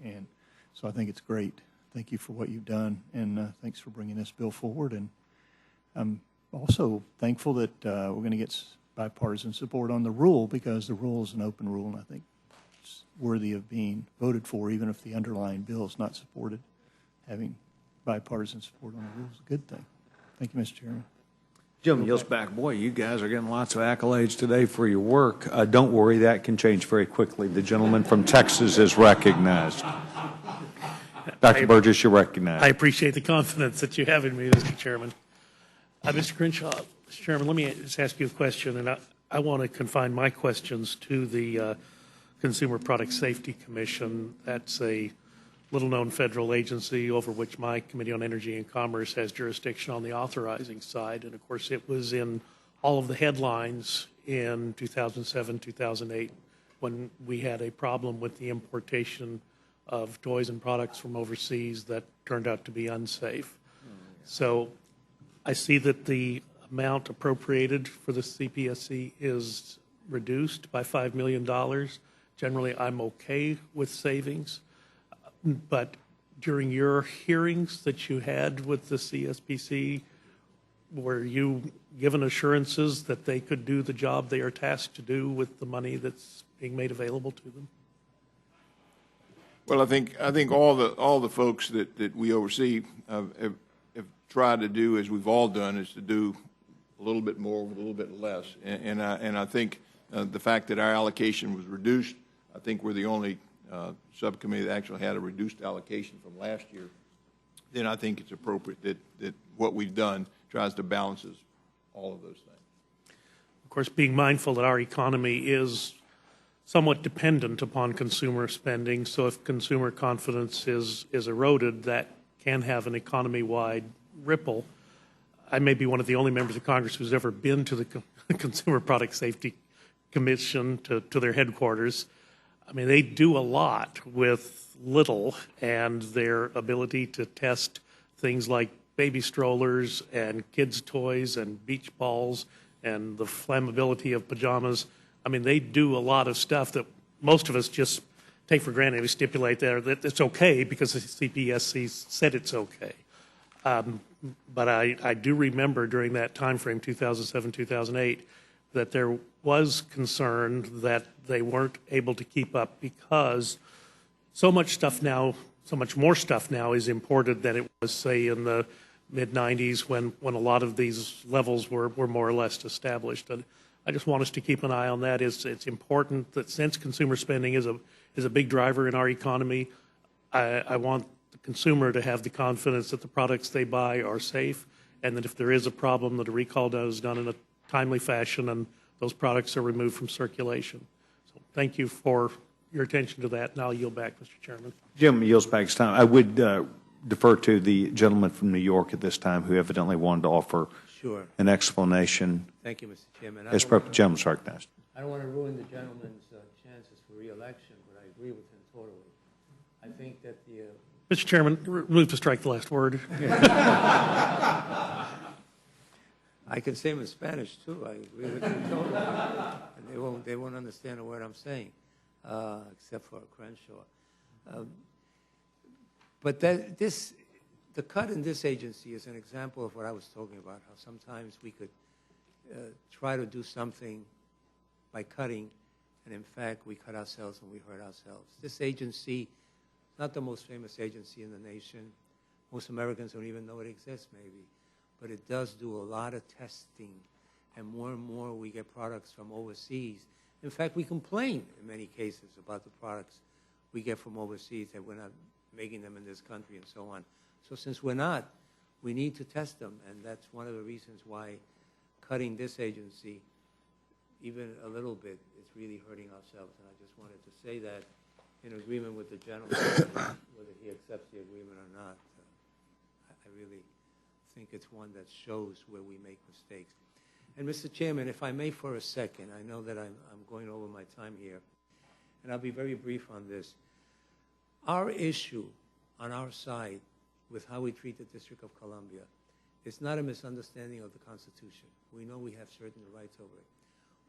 And so I think it's great. Thank you for what you've done, and thanks for bringing this bill forward. And I'm also thankful that we're going to get bipartisan support on the rule, because the rule is an open rule, and I think it's worthy of being voted for, even if the underlying bill is not supported. Having bipartisan support on the rule is a good thing. Thank you, Mr. Chairman. Jim Yelsback, boy, you guys are getting lots of accolades today for your work. Don't worry, that can change very quickly. The gentleman from Texas is recognized. Dr. Burgess, you're recognized. I appreciate the confidence that you have in me, Mr. Chairman. Mr. Crenshaw, Mr. Chairman, let me just ask you a question, and I want to confine my questions to the Consumer Product Safety Commission. That's a little-known federal agency over which my Committee on Energy and Commerce has jurisdiction on the authorizing side. And, of course, it was in all of the headlines in 2007, 2008, when we had a problem with the importation of toys and products from overseas that turned out to be unsafe. So I see that the amount appropriated for the CPSC is reduced by $5 million. Generally, I'm okay with savings. But during your hearings that you had with the CSPC, were you given assurances that they could do the job they are tasked to do with the money that's being made available to them? Well, I think all the folks that we oversee have tried to do, as we've all done, is to do a little bit more with a little bit less. And I think the fact that our allocation was reduced, I think we're the only subcommittee that actually had a reduced allocation from last year. Then I think it's appropriate that what we've done tries to balances all of those things. Of course, being mindful that our economy is somewhat dependent upon consumer spending, so if consumer confidence is eroded, that can have an economy-wide ripple. I may be one of the only members of Congress who's ever been to the Consumer Product Safety Commission, to their headquarters. I mean, they do a lot with little, and their ability to test things like baby strollers and kids' toys and beach balls and the flammability of pajamas. I mean, they do a lot of stuff that most of us just take for granted. We stipulate there that it's okay because the CPSC said it's okay. But I do remember during that time frame, 2007, 2008, that there was concern that they weren't able to keep up because so much more stuff now is imported than it was, say, in the mid-90s when a lot of these levels were more or less established. And I just want us to keep an eye on that. It's important that since consumer spending is a big driver in our economy, I want the consumer to have the confidence that the products they buy are safe, and that if there is a problem, that a recall is done in a timely fashion and those products are removed from circulation. So thank you for your attention to that. Now I'll yield back, Mr. Chairman. Jim yields back his time. I would defer to the gentleman from New York at this time who evidently wanted to offer an explanation. Thank you, Mr. Chairman. As gentleman's recognized. I don't want to ruin the gentleman's chances for re-election, but I agree with him totally. I think that the... Mr. Chairman, move to strike the last word. I can say them in Spanish, too. I agree with you totally. And they won't understand a word I'm saying, except for Crenshaw. But the cut in this agency is an example of what I was talking about, how sometimes we could try to do something by cutting, and in fact, we cut ourselves and we hurt ourselves. This agency, not the most famous agency in the nation. Most Americans don't even know it exists, maybe. But it does do a lot of testing, and more we get products from overseas. In fact, we complain in many cases about the products we get from overseas, that we're not making them in this country and so on. So since we're not, we need to test them, and that's one of the reasons why cutting this agency even a little bit is really hurting ourselves. And I just wanted to say that in agreement with the gentleman, whether he accepts the agreement or not. I really think it's one that shows where we make mistakes. And Mr. Chairman, if I may for a second, I know that I'm going over my time here, and I'll be very brief on this. Our issue on our side with how we treat the District of Columbia is not a misunderstanding of the Constitution. We know we have certain rights over it.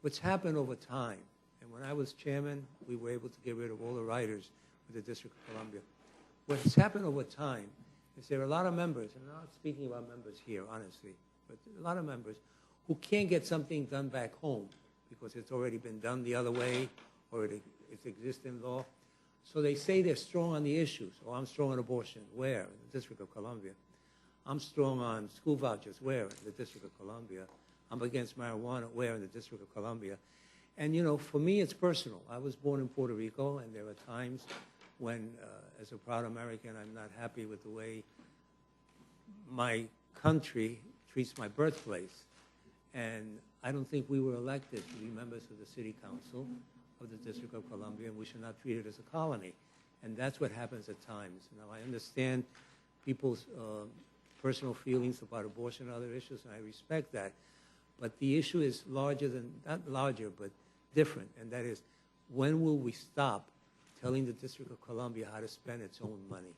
What's happened over time, and when I was chairman, we were able to get rid of all the writers with the District of Columbia. What's happened over time is there are a lot of members, and I'm not speaking about members here, honestly, but a lot of members who can't get something done back home because it's already been done the other way or it exists in law. So they say they're strong on the issues. Oh, I'm strong on abortion. Where? In the District of Columbia. I'm strong on school vouchers. Where? In the District of Columbia. I'm against marijuana. Where? In the District of Columbia. And, you know, for me, it's personal. I was born in Puerto Rico, and there are times when, as a proud American, I'm not happy with the way my country treats my birthplace. And I don't think we were elected to be members of the City Council of the District of Columbia, and we should not treat it as a colony. And that's what happens at times. Now, I understand people's personal feelings about abortion and other issues, and I respect that. But the issue is larger than, not larger, but different, and that is, when will we stop telling the District of Columbia how to spend its own money?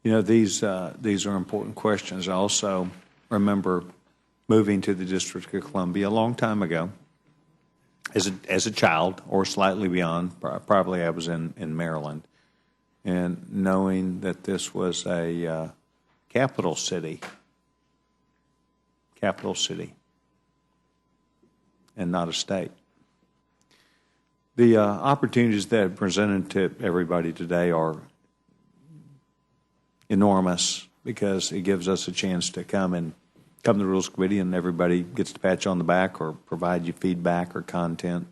You know, these are important questions. I also remember moving to the District of Columbia a long time ago as a child, or slightly beyond. Probably I was in Maryland, and knowing that this was a capital city, and not a state. The opportunities that are presented to everybody today are enormous, because it gives us a chance to come to the Rules Committee, and everybody gets to pat you on the back or provide you feedback or content.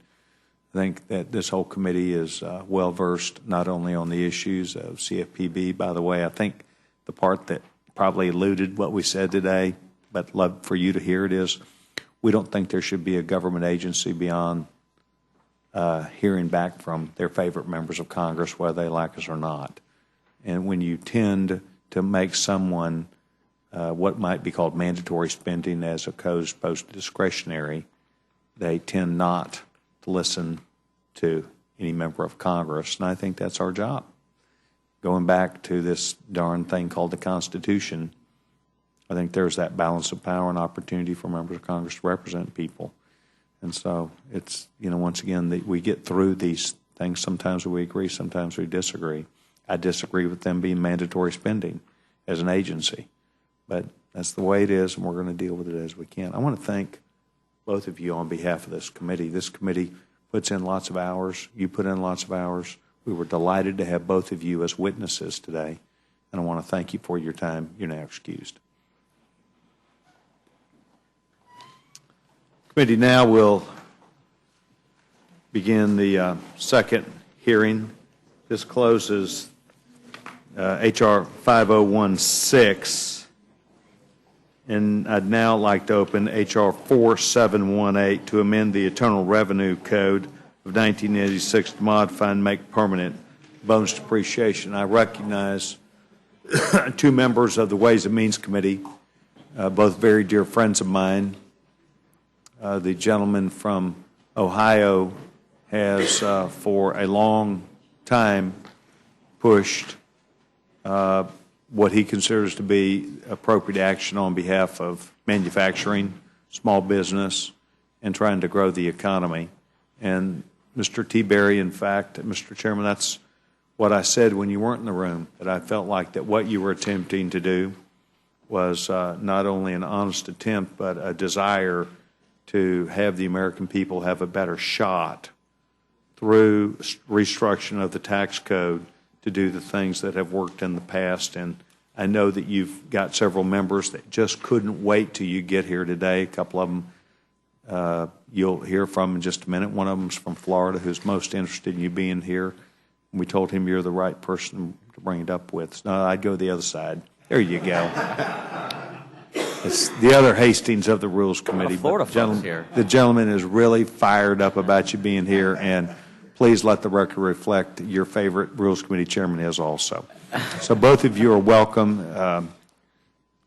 I think that this whole committee is well-versed not only on the issues of CFPB. By the way, I think the part that probably eluded what we said today, but love for you to hear it, is we don't think there should be a government agency beyond hearing back from their favorite members of Congress, whether they like us or not. And when you tend to make someone what might be called mandatory spending as opposed to discretionary, they tend not to listen to any member of Congress, and I think that's our job. Going back to this darn thing called the Constitution, I think there's that balance of power and opportunity for members of Congress to represent people. And so it's, you know, once again, we get through these things. Sometimes we agree, sometimes we disagree. I disagree with them being mandatory spending as an agency, but that's the way it is, and we're going to deal with it as we can. I want to thank both of you on behalf of this committee. This committee puts in lots of hours. You put in lots of hours. We were delighted to have both of you as witnesses today, and I want to thank you for your time. You're now excused. Committee now will begin the second hearing. This closes H.R. 5016, and I'd now like to open H.R. 4718 to amend the Internal Revenue Code of 1986 to modify and make permanent bonus depreciation. I recognize two members of the Ways and Means Committee, both very dear friends of mine. The gentleman from Ohio has, for a long time, pushed what he considers to be appropriate action on behalf of manufacturing, small business, and trying to grow the economy. And Mr. T. Berry, in fact, Mr. Chairman, that's what I said when you weren't in the room, that I felt like that what you were attempting to do was not only an honest attempt, but a desire to have the American people have a better shot through restructuring of the tax code to do the things that have worked in the past. And I know that you've got several members that just couldn't wait till you get here today. A couple of them you'll hear from in just a minute. One of them's from Florida, who's most interested in you being here. We told him you're the right person to bring it up with. No, I'd go the other side. There you go. It's the other Hastings of the Rules Committee. Florida but folks here. The gentleman is really fired up about you being here, and please let the record reflect your favorite Rules Committee chairman is also. So both of you are welcome.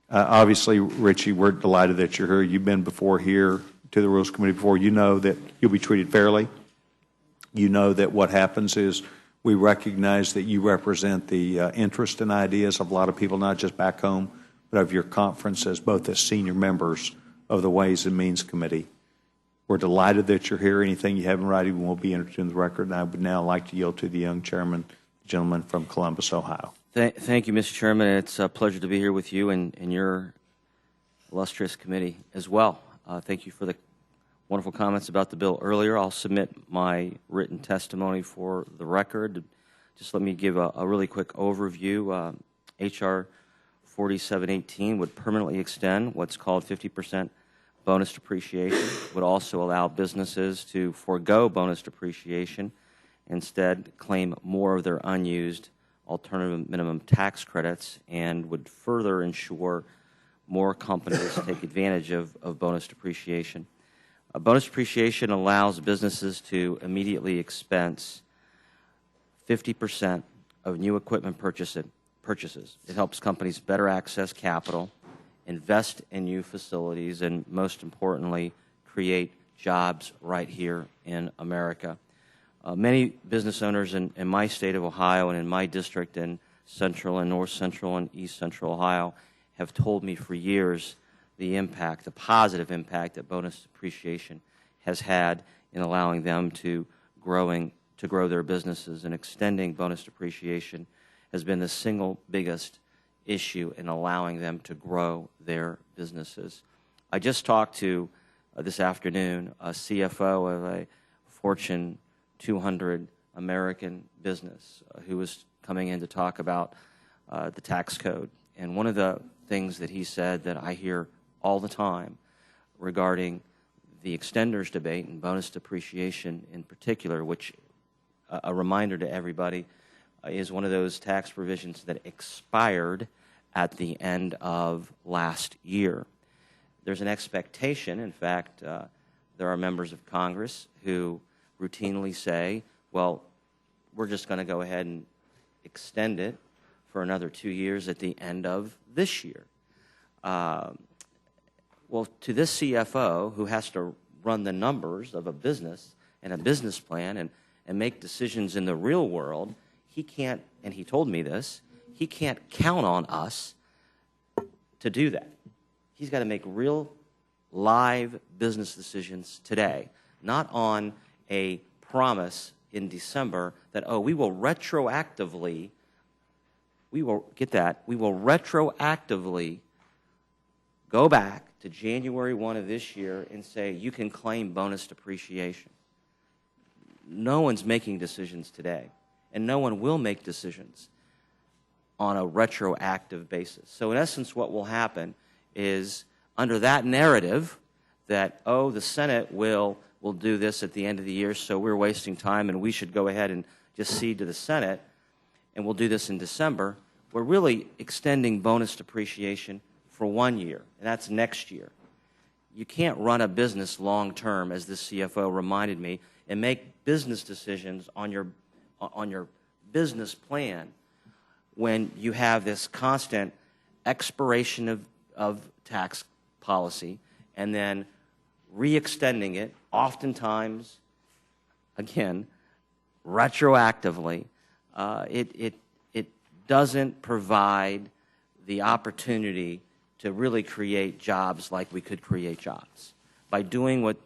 Obviously, Richie, we're delighted that you're here. You've been before here to the Rules Committee before. You know that you'll be treated fairly. You know that what happens is we recognize that you represent the interest and ideas of a lot of people, not just back home, but of your conference as both as senior members of the Ways and Means Committee. We're delighted that you're here. Anything you have in writing will be entered in the record. And I would now like to yield to the young chairman, the gentleman from Columbus, Ohio. Thank you, Mr. Chairman. It's a pleasure to be here with you and your illustrious committee as well. Thank you for the wonderful comments about the bill earlier. I'll submit my written testimony for the record. Just let me give a really quick overview. H.R. 4718 would permanently extend what's called 50% bonus depreciation, would also allow businesses to forego bonus depreciation, instead claim more of their unused alternative minimum tax credits, and would further ensure more companies take advantage of bonus depreciation. Bonus depreciation allows businesses to immediately expense 50% of new equipment purchases. It helps companies better access capital, invest in new facilities, and most importantly, create jobs right here in America. Many business owners in my state of Ohio and in my district in central and north central and east central Ohio have told me for years the impact, the positive impact that bonus depreciation has had in allowing them to grow their businesses, and extending bonus depreciation has been the single biggest issue in allowing them to grow their businesses. I just talked to, this afternoon, a CFO of a Fortune 200 American business who was coming in to talk about the tax code. And one of the things that he said that I hear all the time regarding the extenders debate and bonus depreciation in particular, which a reminder to everybody, is one of those tax provisions that expired at the end of last year. There's an expectation, in fact, there are members of Congress who routinely say, well, we're just going to go ahead and extend it for another 2 years at the end of this year. Well, to this CFO who has to run the numbers of a business and a business plan and make decisions in the real world, he can't, and he told me this, he can't count on us to do that. He's got to make real live business decisions today, not on a promise in December that, oh, we will retroactively go back to January 1 of this year and say you can claim bonus depreciation. No one's making decisions today, and no one will make decisions on a retroactive basis. So in essence, what will happen is, under that narrative that, oh, the Senate will do this at the end of the year, so we're wasting time and we should go ahead and just cede to the Senate, and we'll do this in December, we're really extending bonus depreciation for 1 year, and that's next year. You can't run a business long term, as this CFO reminded me, and make business decisions on your business plan when you have this constant expiration of tax policy and then re-extending it, oftentimes, again, retroactively. It doesn't provide the opportunity to really create jobs like we could create jobs by doing what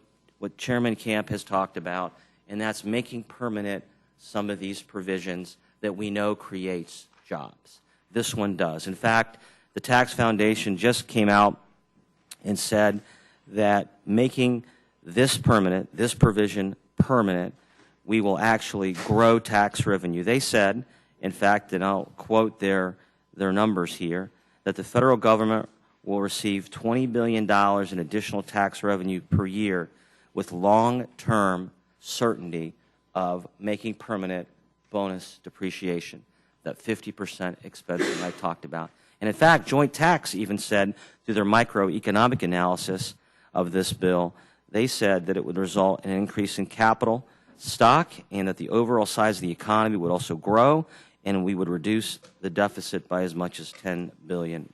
Chairman Camp has talked about, and that's making permanent some of these provisions that we know creates jobs. This one does. In fact, the Tax Foundation just came out and said that making this provision permanent, we will actually grow tax revenue. They said, in fact, and I'll quote their numbers here, that the federal government will receive $20 billion in additional tax revenue per year with long-term certainty of making permanent bonus depreciation, that 50% expensing I talked about. And in fact, Joint Tax even said through their microeconomic analysis of this bill, they said that it would result in an increase in capital stock and that the overall size of the economy would also grow and we would reduce the deficit by as much as $10 billion.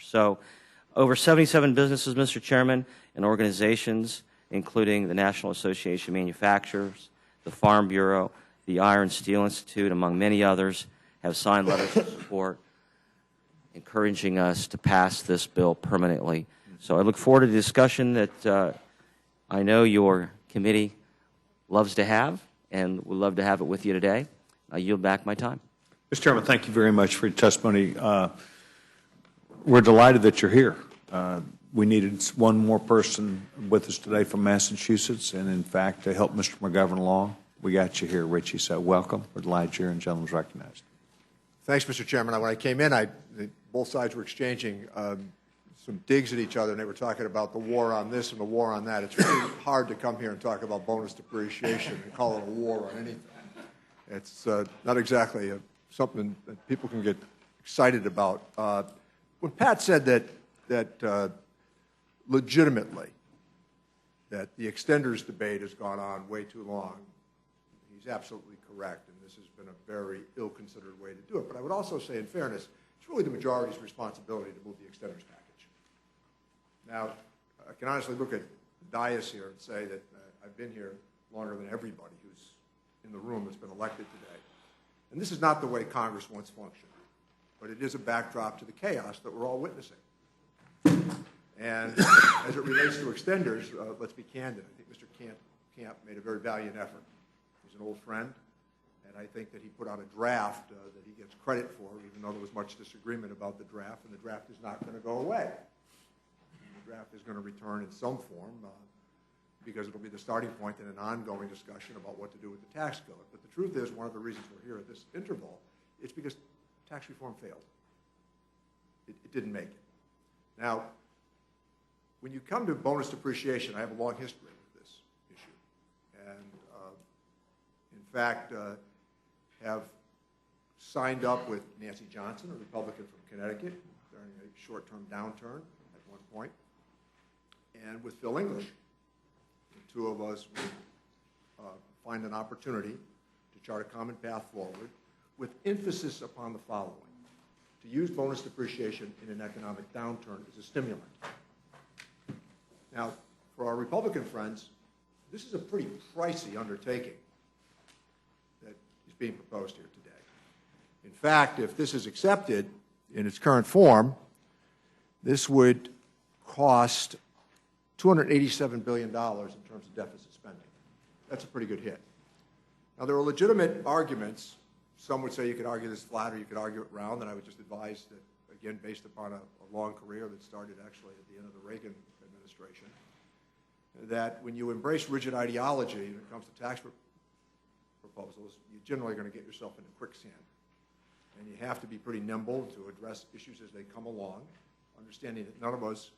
So over 77 businesses, Mr. Chairman, and organizations, including the National Association of Manufacturers, the Farm Bureau, the Iron Steel Institute, among many others, have signed letters of support encouraging us to pass this bill permanently. So I look forward to the discussion that I know your committee loves to have, and would love to have it with you today. I yield back my time. Mr. Chairman, thank you very much for your testimony. We're delighted that you're here. We needed one more person with us today from Massachusetts, and in fact, to help Mr. McGovern along, we got you here, Richie. So welcome. We're delighted you're here, and gentleman's recognized. Thanks, Mr. Chairman. When I came in, both sides were exchanging some digs at each other, and they were talking about the war on this and the war on that. It's really hard to come here and talk about bonus depreciation and call it a war on anything. It's not exactly something that people can get excited about. When Pat said that legitimately that the extenders debate has gone on way too long, he's absolutely correct, and this has been a very ill-considered way to do it. But I would also say, in fairness, it's really the majority's responsibility to move the extenders package. Now, I can honestly look at the dais here and say that I've been here longer than everybody who's in the room that's been elected today. And this is not the way Congress once functioned, but it is a backdrop to the chaos that we're all witnessing. And as it relates to extenders, let's be candid. I think Mr. Camp made a very valiant effort. He's an old friend, and I think that he put out a draft that he gets credit for, even though there was much disagreement about the draft, and the draft is not going to go away. The draft is going to return in some form because it'll be the starting point in an ongoing discussion about what to do with the tax code. But the truth is, one of the reasons we're here at this interval, it's because tax reform failed. It didn't make it. Now, when you come to bonus depreciation, I have a long history with this issue. And in fact, have signed up with Nancy Johnson, a Republican from Connecticut, during a short-term downturn at one point, and with Phil English. The two of us would find an opportunity to chart a common path forward with emphasis upon the following: to use bonus depreciation in an economic downturn as a stimulant. Now, for our Republican friends, this is a pretty pricey undertaking that is being proposed here today. In fact, if this is accepted in its current form, this would cost $287 billion in terms of deficit spending. That's a pretty good hit. Now, there are legitimate arguments. Some would say you could argue this flat or you could argue it round, and I would just advise that, again, based upon a long career that started actually at the end of the Reagan administration, that when you embrace rigid ideology when it comes to tax proposals, you're generally going to get yourself into quicksand. And you have to be pretty nimble to address issues as they come along, understanding that none of us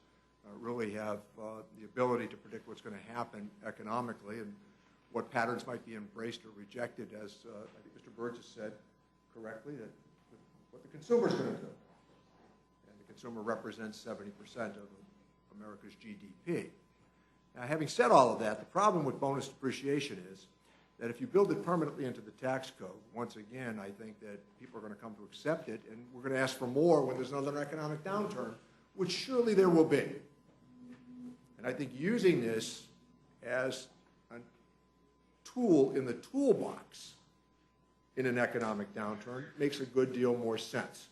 really have the ability to predict what's going to happen economically and what patterns might be embraced or rejected, as I think Mr. Burgess said correctly, that what the consumer is going to do. And the consumer represents 70% of America's GDP. Now, having said all of that, the problem with bonus depreciation is that if you build it permanently into the tax code, once again, I think that people are going to come to accept it, and we're going to ask for more when there's another economic downturn, which surely there will be. And I think using this as a tool in the toolbox in an economic downturn makes a good deal more sense.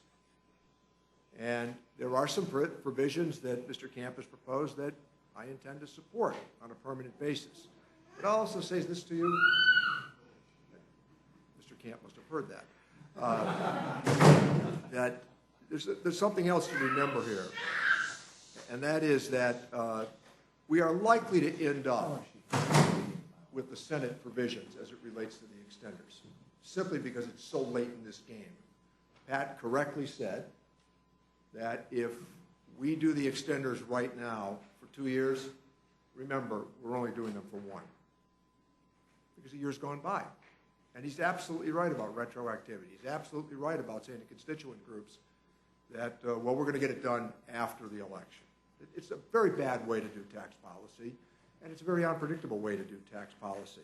And there are some provisions that Mr. Camp has proposed that I intend to support on a permanent basis. But I'll also say this to you. Mr. Camp must have heard that. That there's something else to remember here, and that is that we are likely to end up with the Senate provisions as it relates to the extenders, simply because it's so late in this game. Pat correctly said that if we do the extenders right now for 2 years, remember, we're only doing them for one, because the year's gone by. And he's absolutely right about retroactivity. He's absolutely right about saying to constituent groups that, well, we're going to get it done after the election. It's a very bad way to do tax policy, and it's a very unpredictable way to do tax policy.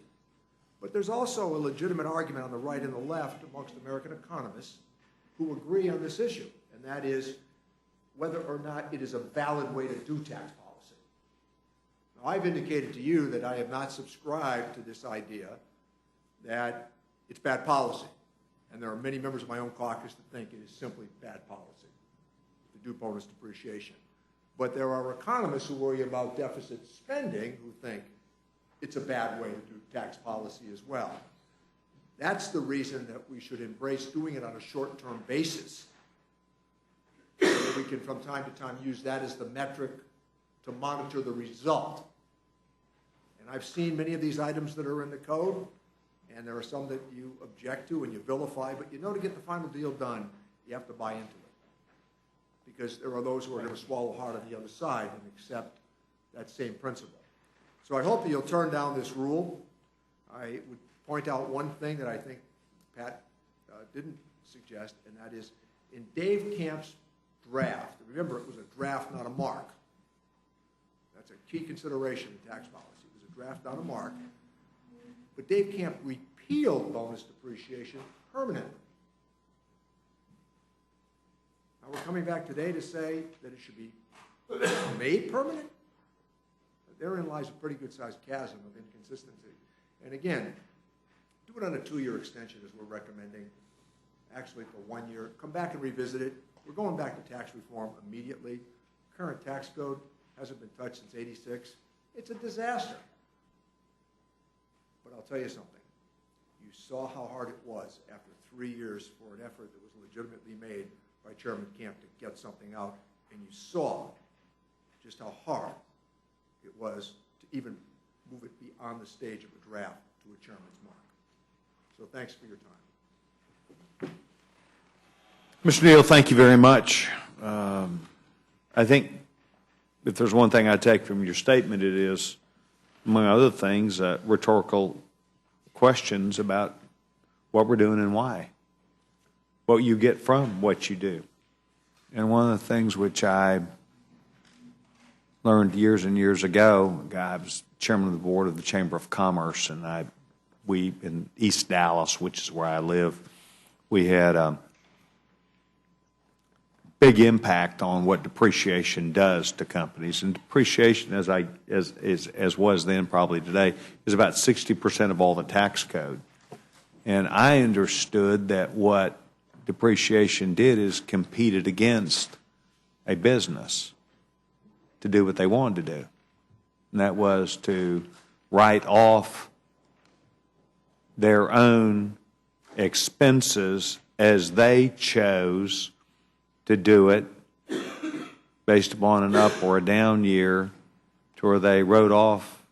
But there's also a legitimate argument on the right and the left amongst American economists who agree on this issue, and that is whether or not it is a valid way to do tax policy. Now, I've indicated to you that I have not subscribed to this idea that it's bad policy, and there are many members of my own caucus that think it is simply bad policy to do bonus depreciation. But there are economists who worry about deficit spending who think it's a bad way to do tax policy as well. That's the reason that we should embrace doing it on a short-term basis, so that we can from time to time use that as the metric to monitor the result. And I've seen many of these items that are in the code, and there are some that you object to and you vilify, but you know, to get the final deal done, you have to buy into it. Because there are those who are going to swallow hard on the other side and accept that same principle. So I hope that you'll turn down this rule. I would point out one thing that I think Pat didn't suggest, and that is in Dave Camp's draft, remember it was a draft, not a mark. That's a key consideration in tax policy. It was a draft, not a mark. But Dave Camp repealed bonus depreciation permanently. Now we're coming back today to say that it should be made permanent? Therein lies a pretty good-sized chasm of inconsistency. And again, do it on a 2-year extension as we're recommending, actually for 1 year. Come back and revisit it. We're going back to tax reform immediately. Current tax code hasn't been touched since '86. It's a disaster. But I'll tell you something. You saw how hard it was after 3 years for an effort that was legitimately made by Chairman Camp to get something out, and you saw just how hard it was to even move it beyond the stage of a draft to a chairman's mark. So thanks for your time. Mr. Neal, thank you very much. I think if there's one thing I take from your statement, it is, among other things, rhetorical questions about what we're doing and why, what you get from what you do. And one of the things which I learned years and years ago, I was chairman of the board of the Chamber of Commerce, and we in East Dallas, which is where I live, we had a big impact on what depreciation does to companies. And depreciation, as was then, probably today, is about 60% of all the tax code. And I understood that what depreciation did is competed against a business to do what they wanted to do. And that was to write off their own expenses as they chose to do it based upon an up or a down year, to where they wrote off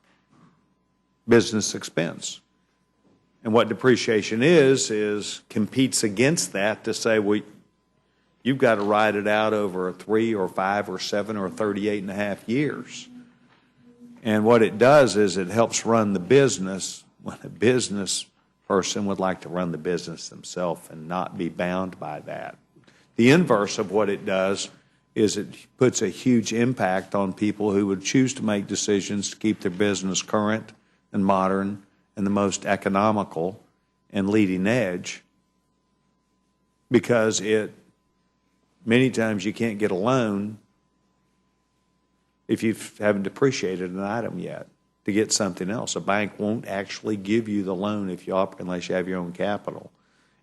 business expense. And what depreciation is competes against that to say, well, you've got to ride it out over 3 or 5 or 7 or 38.5 years. And what it does is it helps run the business when a business person would like to run the business themselves and not be bound by that. The inverse of what it does is it puts a huge impact on people who would choose to make decisions to keep their business current and modern and the most economical and leading edge, because many times you can't get a loan if you haven't depreciated an item yet to get something else. A bank won't actually give you the loan unless you have your own capital.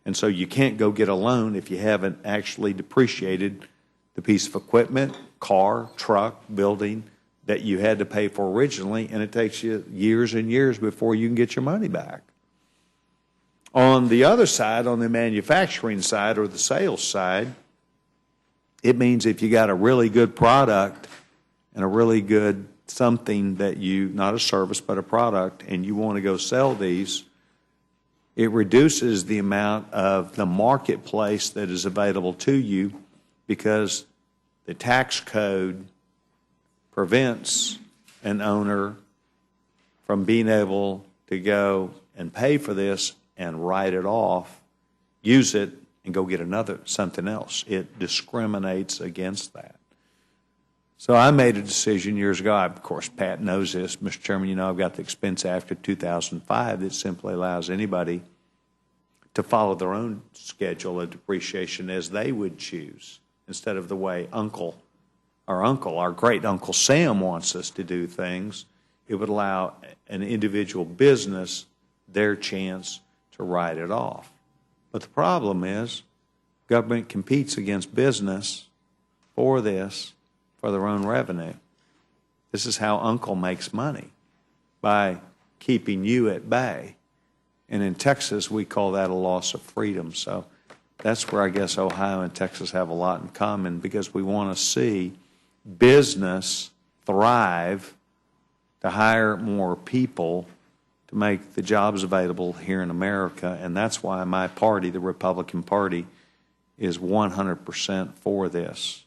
And so you can't go get a loan if you haven't actually depreciated the piece of equipment, car, truck, building that you had to pay for originally, and it takes you years and years before you can get your money back. On the other side, on the manufacturing side or the sales side, it means if you got a really good product and a really good something that not a service but a product, and you want to go sell these, it reduces the amount of the marketplace that is available to you, because the tax code prevents an owner from being able to go and pay for this and write it off, use it, and go get something else. It discriminates against that. So I made a decision years ago. Of course, Pat knows this, Mr. Chairman. You know, I've got the expense after 2005 that simply allows anybody to follow their own schedule of depreciation as they would choose, instead of the way our great Uncle Sam wants us to do things. It would allow an individual business their chance to write it off. But the problem is government competes against business for this, for their own revenue. This is how Uncle makes money, by keeping you at bay. And in Texas, we call that a loss of freedom. So that's where I guess Ohio and Texas have a lot in common, because we want to see business thrive, to hire more people, to make the jobs available here in America. And that's why my party, the Republican Party, is 100% for this,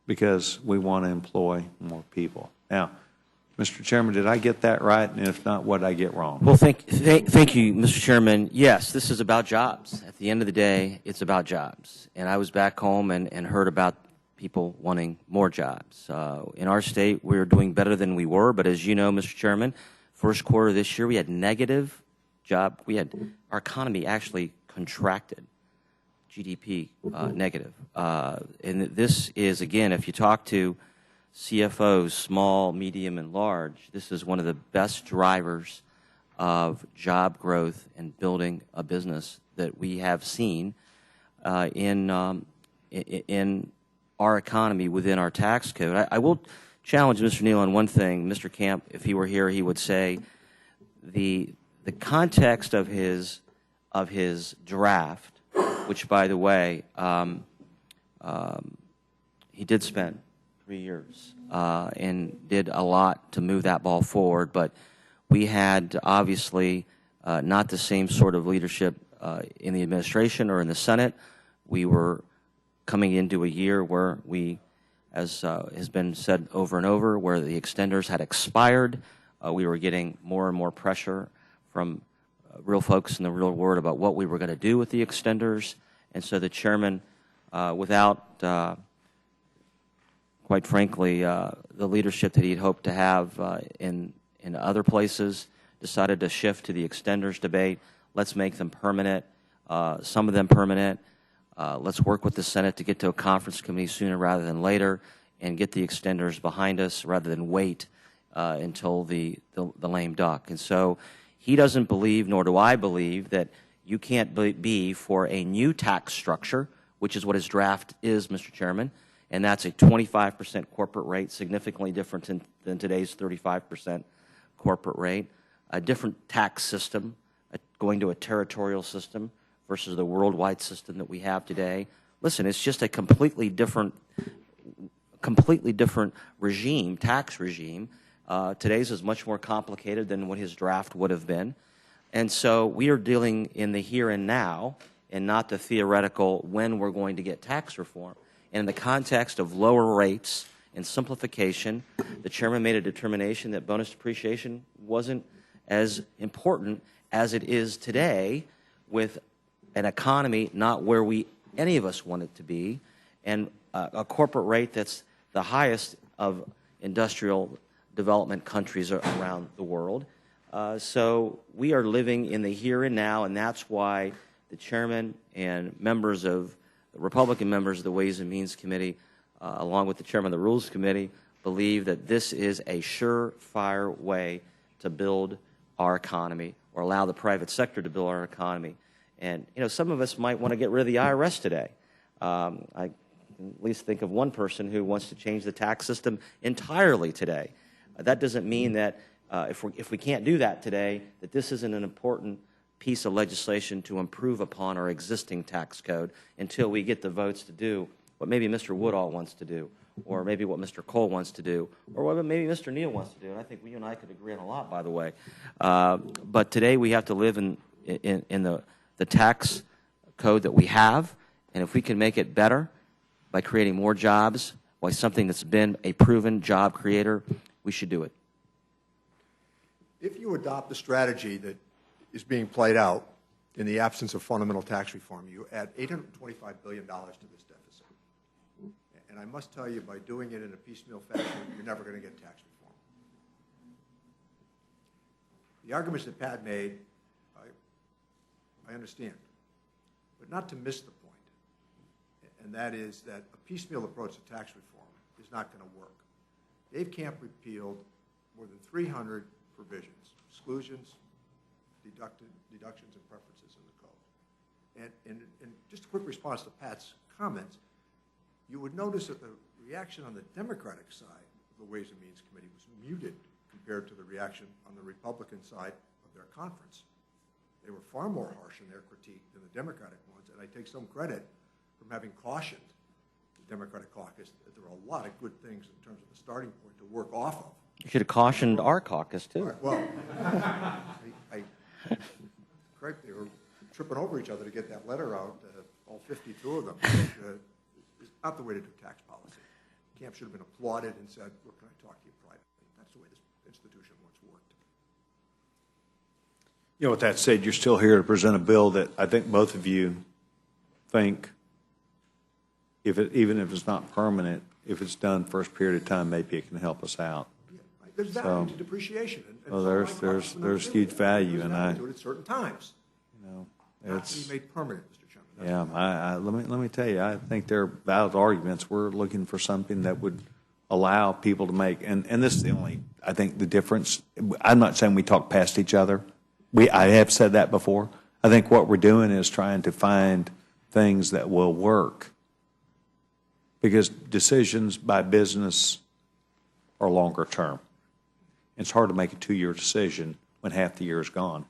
because we want to employ more people. Now, Mr. Chairman, did I get that right? And if not, what did I get wrong? Well, thank you, Mr. Chairman. Yes, this is about jobs. At the end of the day, it's about jobs. And I was back home and heard about people wanting more jobs. In our state, we're doing better than we were. But as you know, Mr. Chairman, first quarter this year, we had negative job. Our economy actually contracted. GDP negative. And this is, again, if you talk to CFOs, small, medium, and large, this is one of the best drivers of job growth and building a business that we have seen in our economy within our tax code. I will challenge Mr. Neal on one thing. Mr. Camp, if he were here, he would say the context of his draft, which, by the way, he did spend 3 years and did a lot to move that ball forward. But we had obviously not the same sort of leadership in the administration or in the Senate. We were coming into a year where we, as has been said over and over, where the extenders had expired. We were getting more and more pressure from real folks in the real world about what we were going to do with the extenders. And so the chairman, without, quite frankly, the leadership that he'd hoped to have in other places, decided to shift to the extenders debate. Let's make them permanent, some of them permanent. Let's work with the Senate to get to a conference committee sooner rather than later and get the extenders behind us rather than wait until the lame duck. And so he doesn't believe, nor do I believe, that you can't be for a new tax structure, which is what his draft is, Mr. Chairman, and that's a 25% corporate rate, significantly different than today's 35% corporate rate, a different tax system, going to a territorial system versus the worldwide system that we have today. Listen, it's just a completely different regime, tax regime. Today's is much more complicated than what his draft would have been. And so we are dealing in the here and now and not the theoretical when we're going to get tax reform. And in the context of lower rates and simplification, the chairman made a determination that bonus depreciation wasn't as important as it is today, with an economy not where any of us want it to be, and a corporate rate that's the highest of industrial development countries around the world. So we are living in the here and now, and that's why the chairman and Republican members of the Ways and Means Committee, along with the chairman of the Rules Committee, believe that this is a surefire way to build our economy, or allow the private sector to build our economy. And, you know, some of us might want to get rid of the IRS today. I at least think of one person who wants to change the tax system entirely today. That doesn't mean that if we can't do that today, that this isn't an important piece of legislation to improve upon our existing tax code until we get the votes to do what maybe Mr. Woodall wants to do, or maybe what Mr. Cole wants to do, or what maybe Mr. Neal wants to do. And I think you and I could agree on a lot, by the way. But today we have to live in the tax code that we have, and if we can make it better by creating more jobs, by something that's been a proven job creator, we should do it. If you adopt the strategy that is being played out in the absence of fundamental tax reform, you add $825 billion to this deficit. And I must tell you, by doing it in a piecemeal fashion, you're never going to get tax reform. The arguments that Pat made, I understand, but not to miss the point, and that is that a piecemeal approach to tax reform is not going to work. Dave Camp repealed more than 300 provisions, exclusions, deductions, and preferences in the code. And just a quick response to Pat's comments, you would notice that the reaction on the Democratic side of the Ways and Means Committee was muted compared to the reaction on the Republican side of their conference. They were far more harsh in their critique than the Democratic ones, and I take some credit from having cautioned the Democratic caucus that there are a lot of good things in terms of the starting point to work off of. You should have cautioned our caucus, too. Right, well, Craig, they were tripping over each other to get that letter out, all 52 of them. It's not the way to do tax policy. Camp should have been applauded and said, look, can I talk to you privately? That's the way this institution once worked. You know, with that said, you're still here to present a bill that I think both of you think, even if it's not permanent, if it's done for a period of time, maybe it can help us out. Yeah, right. There's value to depreciation. And well, there's huge value, and I do it at certain times. You know, not it's to be made permanent, Mr. Chairman. yeah. Let me tell you, I think there are valid arguments. We're looking for something that would allow people to make, and this is the only, I think, the difference. I'm not saying we talk past each other. I have said that before. I think what we're doing is trying to find things that will work, because decisions by business are longer term. It's hard to make a 2-year decision when half the year is gone,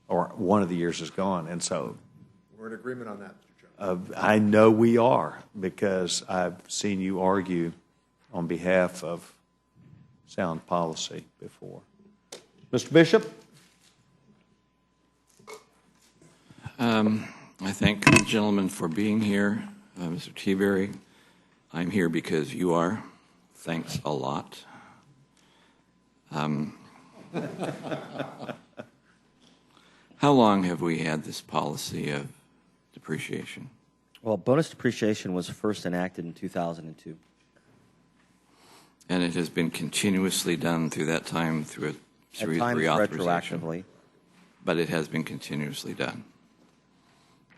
or one of the years is gone. And so we're in agreement on that, Mr. Chairman. I know we are, because I've seen you argue on behalf of sound policy before. Mr. Bishop? I thank the gentleman for being here. Mr. Teaberry, I'm here because you are. Thanks a lot. How long have we had this policy of depreciation? Well, bonus depreciation was first enacted in 2002. And it has been continuously done through that time through a series of At times reauthorization. retroactively. But it has been continuously done.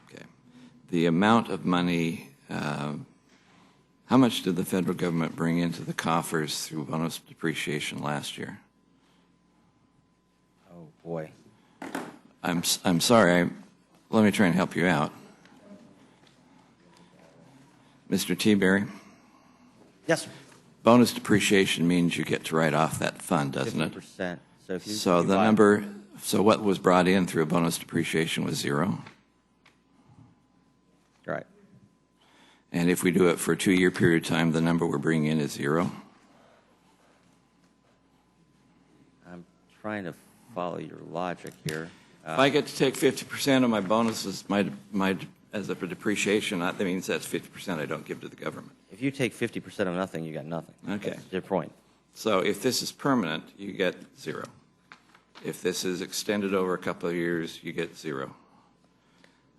Okay. The amount of money, how much did the federal government bring into the coffers through bonus depreciation last year? Oh, boy. I'm sorry. Let me try and help you out. Mr. Teaberry? Yes, sir. Bonus depreciation means you get to write off that fund, doesn't 50%. it? So, if you, So if you the buy- number, so what was brought in through a bonus depreciation was zero? Right. And if we do it for a 2-year period of time, the number we're bringing in is zero? I'm trying to follow your logic here. If I get to take 50% of my bonuses, as a depreciation, that means that's 50% I don't give to the government. If you take 50% of nothing, you got nothing. Okay. That's your point. So if this is permanent, you get zero. If this is extended over a couple of years, you get zero.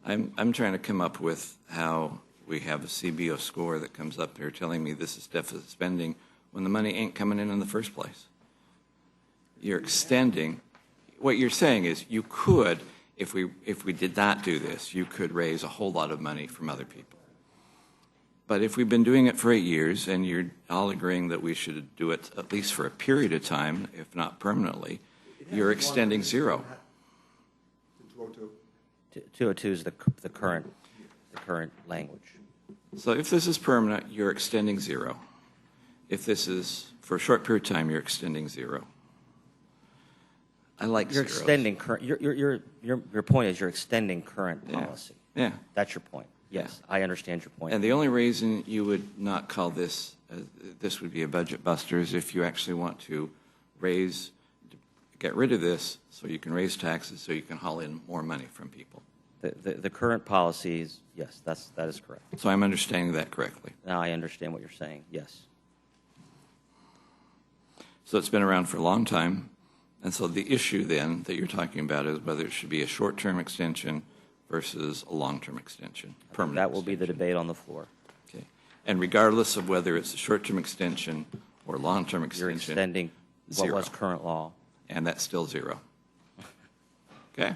I'm trying to come up with how we have a CBO score that comes up here telling me this is deficit spending when the money ain't coming in the first place. You're extending. What you're saying is you could, if we did not do this, you could raise a whole lot of money from other people. But if we've been doing it for 8 years, and you're all agreeing that we should do it at least for a period of time, if not permanently, you're extending zero. 202 is the current language. So if this is permanent, you're extending zero. If this is for a short period of time, you're extending zero. I like You're zeros. extending current. Your point is you're extending current Yeah. policy. Yeah. That's your point. Yes, I understand your point. And the only reason you would not call this, this would be a budget buster, is if you actually want to get rid of this so you can raise taxes so you can haul in more money from people. The current policies, yes, that is correct. So I'm understanding that correctly. Now I understand what you're saying. Yes. So it's been around for a long time. And so the issue then that you're talking about is whether it should be a short-term extension versus a long-term extension, permanent That will be the extension. debate on the floor. Okay. And regardless of whether it's a short-term extension or long-term You're extension, extending what zero. was current law. And that's still zero. Okay.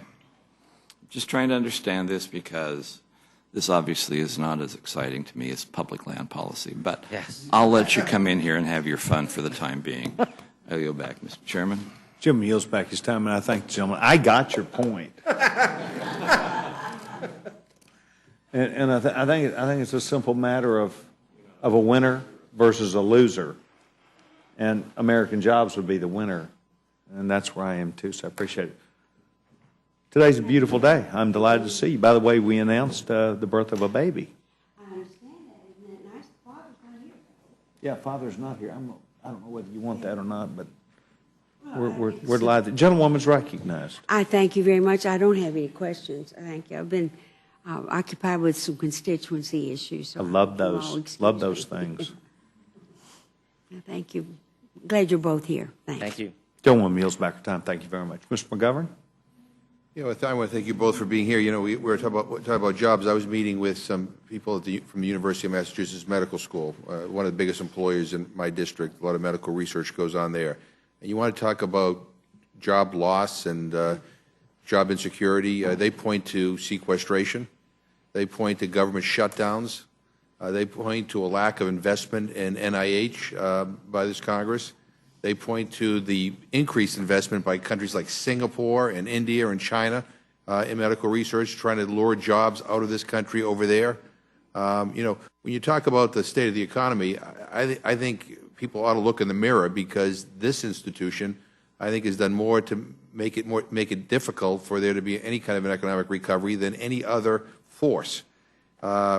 Just trying to understand this because this obviously is not as exciting to me as public land policy, but Yes. I'll let you come in here and have your fun for the time being. I'll go back, Mr. Chairman. Jim yields back his time, and I thank the gentleman. I got your point. And I think it's a simple matter of a winner versus a loser. And American jobs would be the winner. And that's where I am, too, so I appreciate it. Today's a beautiful day. I'm delighted to see you. By the way, we announced the birth of a baby. I understand that. Isn't it nice? The father's not here. Yeah, Father's not here. I don't know whether you want that or not, but we're delighted. The gentlewoman's recognized. I thank you very much. I don't have any questions. Thank you. I've been occupied with some constituency issues. So I love you those. all excuse Love those me. things. Thank you. Glad you're both here. Thanks. Thank you. Gentlewoman yields back her time. Thank you very much. Mr. McGovern? I want to thank you both for being here. We were talking about jobs. I was meeting with some people from the University of Massachusetts Medical School, one of the biggest employers in my district. A lot of medical research goes on there. And you want to talk about job loss and job insecurity. They point to sequestration. They point to government shutdowns. They point to a lack of investment in NIH by this Congress. They point to the increased investment by countries like Singapore and India and China in medical research, trying to lure jobs out of this country over there. When you talk about the state of the economy, I think people ought to look in the mirror because this institution, I think, has done more to make it difficult for there to be any kind of an economic recovery than any other force.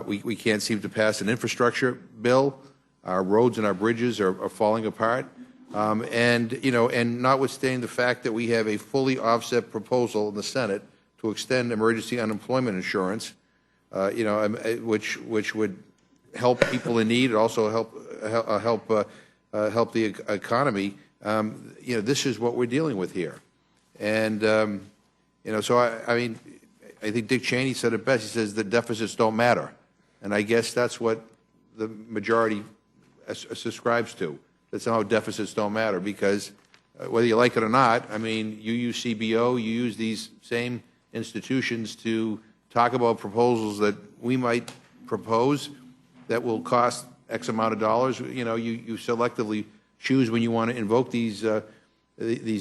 We can't seem to pass an infrastructure bill. Our roads and our bridges are falling apart. And notwithstanding the fact that we have a fully offset proposal in the Senate to extend emergency unemployment insurance, which would help people in need, and also help the economy. This is what we're dealing with here, and so I think Dick Cheney said it best. He says the deficits don't matter, and I guess that's what the majority subscribes to. That somehow deficits don't matter because whether you like it or not, you use CBO, you use these same institutions to talk about proposals that we might propose that will cost X amount of dollars. You selectively choose when you want to invoke these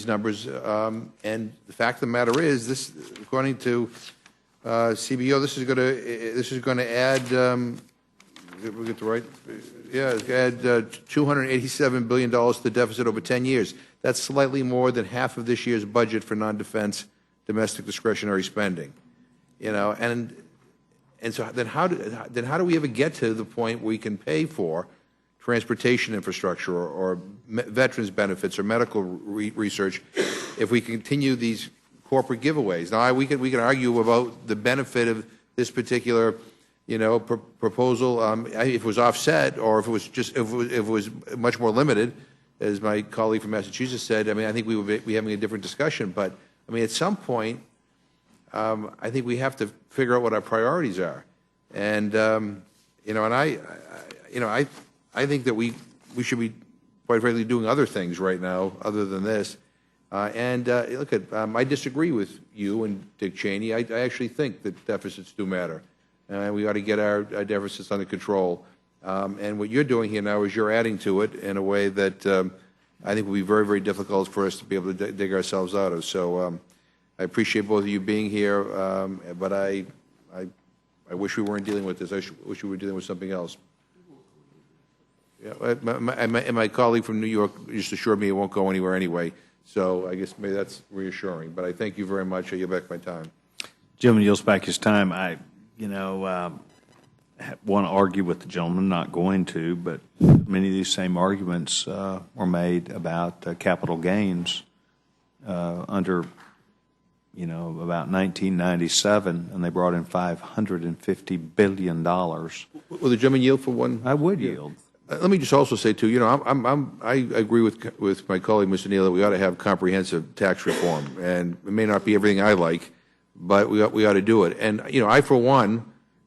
numbers. And the fact of the matter is, this, according to CBO, this is going to add. We get the right. Yeah, add $287 billion to the deficit over 10 years. That's slightly more than half of this year's budget for non-defense domestic discretionary spending. And so then how do we ever get to the point where we can pay for transportation infrastructure or veterans benefits or medical research if we continue these corporate giveaways? Now we can argue about the benefit of this particular proposal, if it was offset or if it was much more limited, as my colleague from Massachusetts said. I think we would be having a different discussion. But at some point, I think we have to figure out what our priorities are. And I think that we should be, quite frankly, doing other things right now other than this. Look, I disagree with you and Dick Cheney. I actually think that deficits do matter. We ought to get our deficits under control. And what you're doing here now is you're adding to it in a way that I think will be very, very difficult for us to be able to dig ourselves out of. So I appreciate both of you being here, but I wish we weren't dealing with this. I wish we were dealing with something else. Yeah, my colleague from New York just assured me it won't go anywhere anyway. So I guess maybe that's reassuring. But I thank you very much. I yield back my time. Gentleman yields back his time. I want to argue with the gentleman, not going to, but many of these same arguments were made about capital gains under, about 1997, and they brought in $550 billion. Will the gentleman yield for one? I would yield. Let me just also say, too, I agree with my colleague, Mr. Neal, that we ought to have comprehensive tax reform. And it may not be everything I like, but we ought to do it. And, I, for one,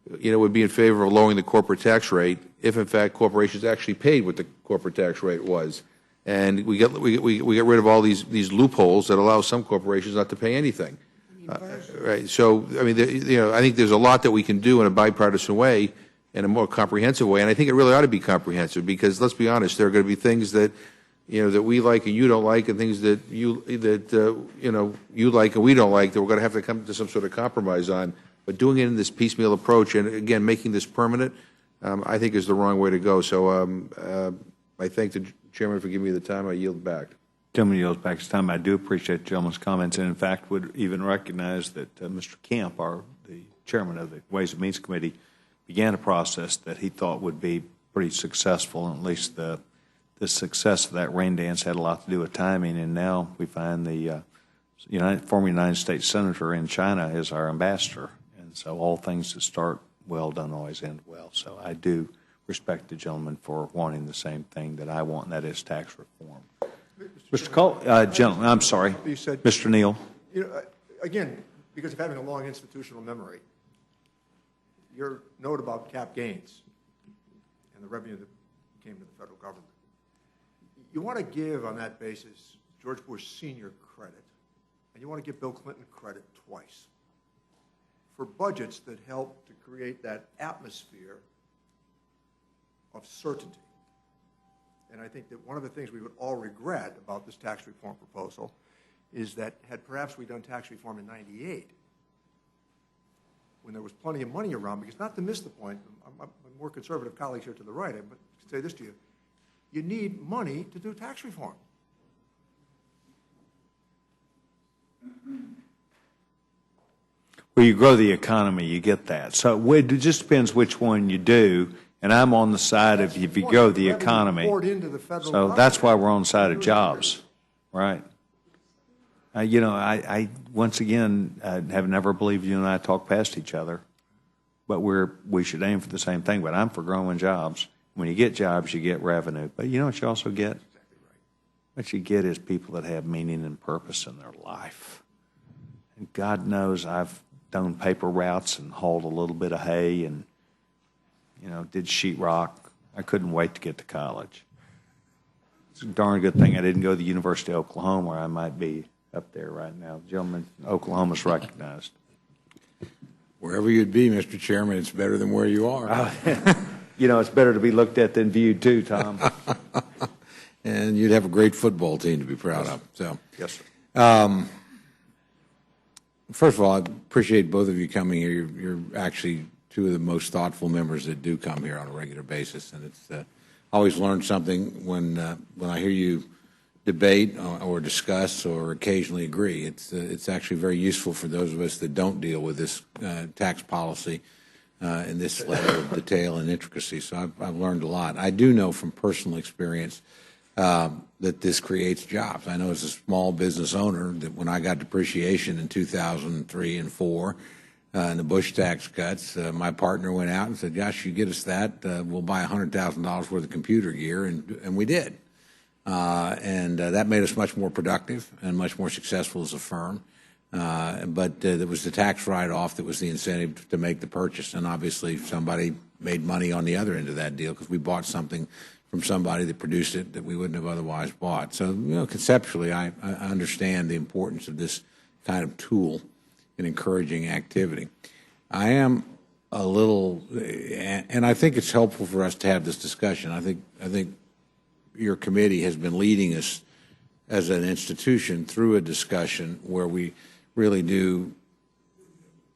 would be in favor of lowering the corporate tax rate if, in fact, corporations actually paid what the corporate tax rate was. And we get rid of all these loopholes that allow some corporations not to pay anything. Right. So, I think there's a lot that we can do in a bipartisan way, in a more comprehensive way, and I think it really ought to be comprehensive because, let's be honest, there are going to be things that, that we like and you don't like, and things that you like and we don't like that we're going to have to come to some sort of compromise on. But doing it in this piecemeal approach, and again making this permanent, I think is the wrong way to go. So I thank the Chairman for giving me the time. I yield back. Gentleman yields back his time. I do appreciate the gentleman's comments, and in fact would even recognize that Mr. Camp, the Chairman of the Ways and Means Committee, began a process that he thought would be pretty successful, and at least the success of that rain dance had a lot to do with timing, and now we find the former United States Senator in China is our ambassador, and so all things that start well don't always end well. So I do respect the gentleman for wanting the same thing that I want, and that is tax reform. Mr. Cole, gentleman, I'm sorry, Mr. Neal. Again, because of having a long institutional memory, your note about cap gains and the revenue that came to the federal government, you want to give on that basis George Bush Sr. credit, and you want to give Bill Clinton credit twice for budgets that helped to create that atmosphere of certainty. And I think that one of the things we would all regret about this tax reform proposal is that had perhaps we done tax reform in '98, when there was plenty of money around, because not to miss the point, my more conservative colleagues here to the right, I would say this to you, you need money to do tax reform. Well, you grow the economy, you get that. So it just depends which one you do, and I'm on the side of if you grow the economy. So that's why we're on the side of jobs, right? I once again have never believed you and I talk past each other, but we should aim for the same thing. But I'm for growing jobs. When you get jobs, you get revenue. But you know what you also get? What you get is people that have meaning and purpose in their life. And God knows I've done paper routes and hauled a little bit of hay and, did sheetrock. I couldn't wait to get to college. It's a darn good thing I didn't go to the University of Oklahoma, where I might be up there right now. The gentleman in Oklahoma is recognized. Wherever you'd be, Mr. Chairman, it's better than where you are. It's better to be looked at than viewed, too, Tom. And you'd have a great football team to be proud of. So, yes, sir. First of all, I appreciate both of you coming here. You're actually two of the most thoughtful members that do come here on a regular basis, and it's always learn something when I hear you debate or discuss or occasionally agree. It's actually very useful for those of us that don't deal with this tax policy in this level of detail and intricacy. So I've learned a lot. I do know from personal experience that this creates jobs. I know as a small business owner that when I got depreciation in 2003 and 4 and the Bush tax cuts, my partner went out and said, "Gosh, you get us that, we'll buy $100,000 worth of computer gear," and we did. And that made us much more productive and much more successful as a firm. But there was the tax write-off that was the incentive to make the purchase. And obviously somebody made money on the other end of that deal because we bought something from somebody that produced it that we wouldn't have otherwise bought. So, conceptually, I understand the importance of this kind of tool in encouraging activity. I am a little, and I think it's helpful for us to have this discussion. I think your committee has been leading us as an institution through a discussion where we really do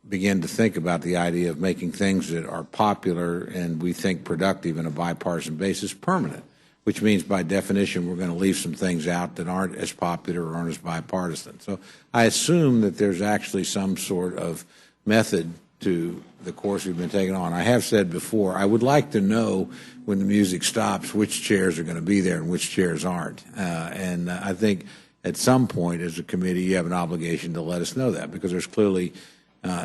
begin to think about the idea of making things that are popular and we think productive in a bipartisan basis permanent, which means by definition we're going to leave some things out that aren't as popular or aren't as bipartisan. So I assume that there's actually some sort of method to the course we've been taking on. I have said before, I would like to know when the music stops which chairs are going to be there and which chairs aren't. And I think at some point as a committee you have an obligation to let us know that, because there's clearly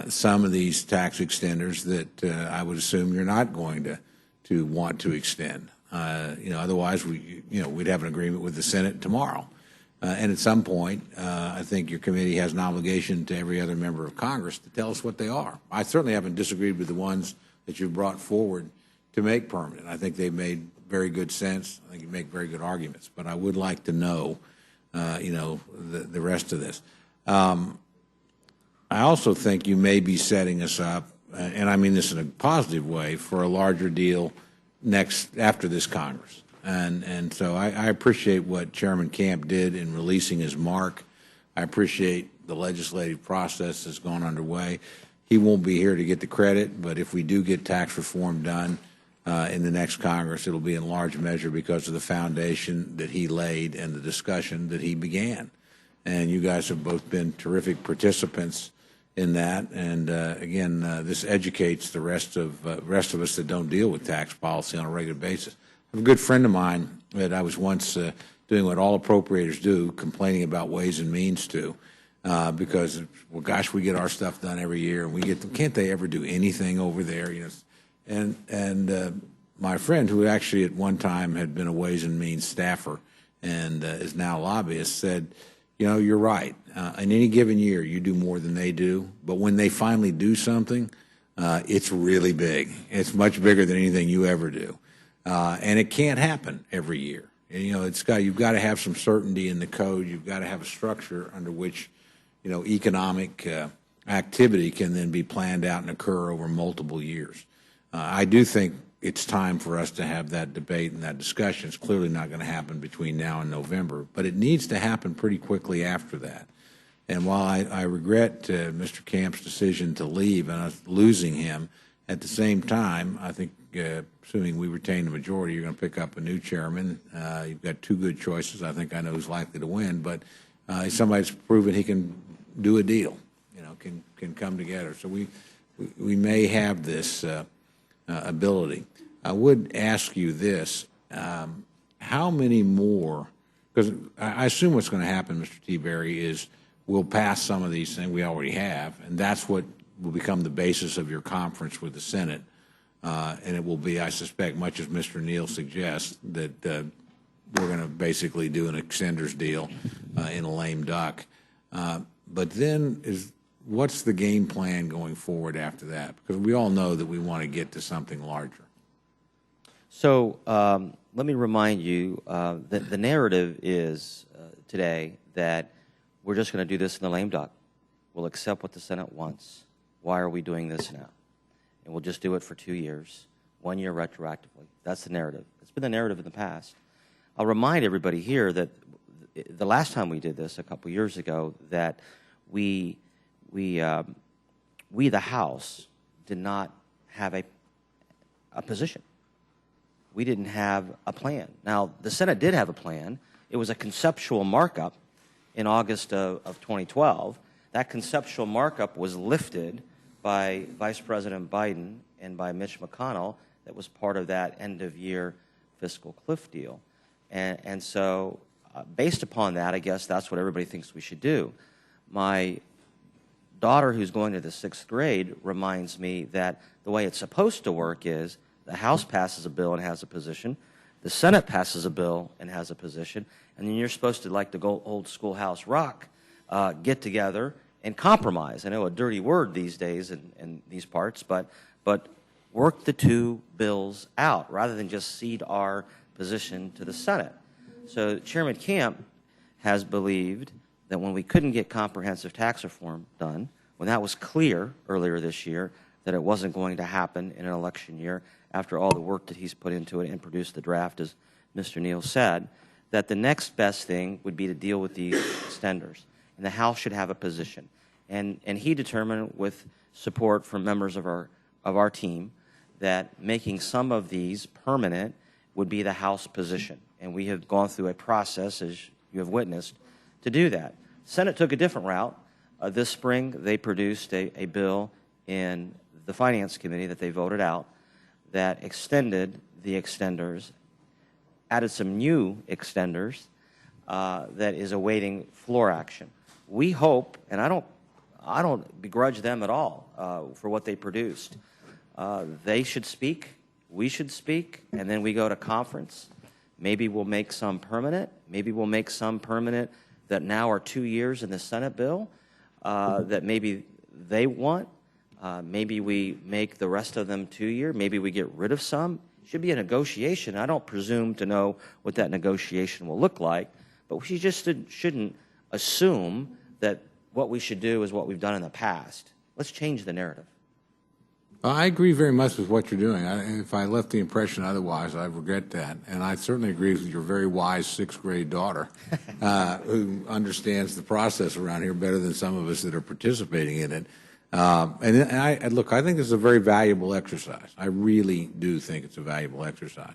some of these tax extenders that I would assume you're not going to want to extend. Otherwise we'd have an agreement with the Senate tomorrow. And at some point, I think your committee has an obligation to every other member of Congress to tell us what they are. I certainly haven't disagreed with the ones that you've brought forward to make permanent. I think they've made very good sense. I think you make very good arguments. But I would like to know, the rest of this. I also think you may be setting us up, and I mean this in a positive way, for a larger deal after this Congress. And so I appreciate what Chairman Camp did in releasing his mark. I appreciate the legislative process that's gone underway. He won't be here to get the credit, but if we do get tax reform done in the next Congress, it'll be in large measure because of the foundation that he laid and the discussion that he began. And you guys have both been terrific participants in that. And again, this educates the rest of us that don't deal with tax policy on a regular basis. I have a good friend of mine that I was once doing what all appropriators do, complaining about Ways and Means to, because, well, gosh, we get our stuff done every year, and we get them. Can't they ever do anything over there? And my friend, who actually at one time had been a Ways and Means staffer and is now a lobbyist, said, you're right. In any given year, you do more than they do, but when they finally do something, it's really big. It's much bigger than anything you ever do. And it can't happen every year. And, you've got to have some certainty in the code. You've got to have a structure under which, economic activity can then be planned out and occur over multiple years. I do think it's time for us to have that debate and that discussion. It's clearly not going to happen between now and November, but it needs to happen pretty quickly after that. And while I regret Mr. Camp's decision to leave and us losing him, at the same time, I think, assuming we retain the majority, you're going to pick up a new chairman. You've got two good choices. I think I know who's likely to win, but somebody's proven he can do a deal, can come together. So we may have this ability. I would ask you this, how many more, because I assume what's going to happen, Mr. T. Berry, is we'll pass some of these things we already have, and that's what will become the basis of your conference with the Senate. And it will be, I suspect, much as Mr. Neal suggests, that we're going to basically do an extenders deal in a lame duck. But then what's the game plan going forward after that? Because we all know that we want to get to something larger. So let me remind you that the narrative is today that we're just going to do this in the lame duck. We'll accept what the Senate wants. Why are we doing this now? And we'll just do it for 2 years, 1 year retroactively. That's the narrative. It's been the narrative in the past. I'll remind everybody here that the last time we did this a couple years ago, that we the House did not have a position. We didn't have a plan. Now, the Senate did have a plan. It was a conceptual markup in August of 2012. That conceptual markup was lifted by Vice President Biden and by Mitch McConnell. That was part of that end-of-year fiscal cliff deal. And so based upon that, I guess that's what everybody thinks we should do. My daughter, who's going to the 6th grade, reminds me that the way it's supposed to work is the House passes a bill and has a position, the Senate passes a bill and has a position, and then you're supposed to, like the old schoolhouse rock, get together and compromise. I know a dirty word these days in these parts, but work the two bills out rather than just cede our position to the Senate. So Chairman Camp has believed that when we couldn't get comprehensive tax reform done, when that was clear earlier this year that it wasn't going to happen in an election year after all the work that he's put into it and produced the draft, as Mr. Neal said, that the next best thing would be to deal with these extenders. And the House should have a position. And he determined, with support from members of our team, that making some of these permanent would be the House position. And we have gone through a process, as you have witnessed, to do that. Senate took a different route. This spring, they produced a bill in the Finance Committee that they voted out that extended the extenders, added some new extenders that is awaiting floor action. We hope, and I don't begrudge them at all for what they produced. They should speak we should speak, and then we go to conference. Maybe we'll make some permanent. Maybe we'll make some permanent that now are 2 years in the Senate bill that maybe they want. Maybe we make the rest of them 2 year. Maybe we get rid of some. It should be a negotiation. I don't presume to know what that negotiation will look like, but we just shouldn't assume that what we should do is what we've done in the past. Let's change the narrative. I agree very much with what you're doing. If I left the impression otherwise, I regret that. And I certainly agree with your very wise sixth-grade daughter who understands the process around here better than some of us that are participating in it. Look, I think this is a very valuable exercise. I really do think it's a valuable exercise.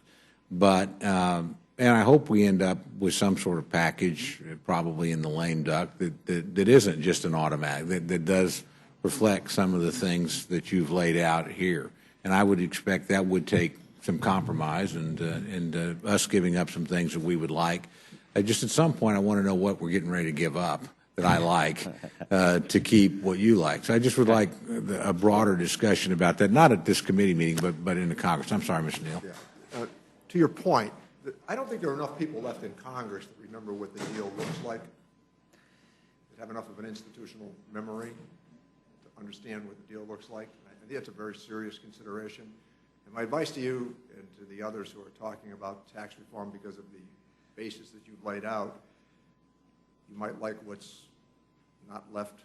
But, and I hope we end up with some sort of package, probably in the lame duck, that isn't just an automatic, that does reflect some of the things that you've laid out here. And I would expect that would take some compromise and us giving up some things that we would like. Just at some point, I want to know what we're getting ready to give up that I like to keep what you like. So I just would like a broader discussion about that, not at this committee meeting, but in the Congress. I'm sorry, Mr. Neal. Yeah. To your point, I don't think there are enough people left in Congress that remember what the deal looks like, that have enough of an institutional memory to understand what the deal looks like. I think that's a very serious consideration. And my advice to you and to the others who are talking about tax reform because of the basis that you've laid out, you might like what's not left.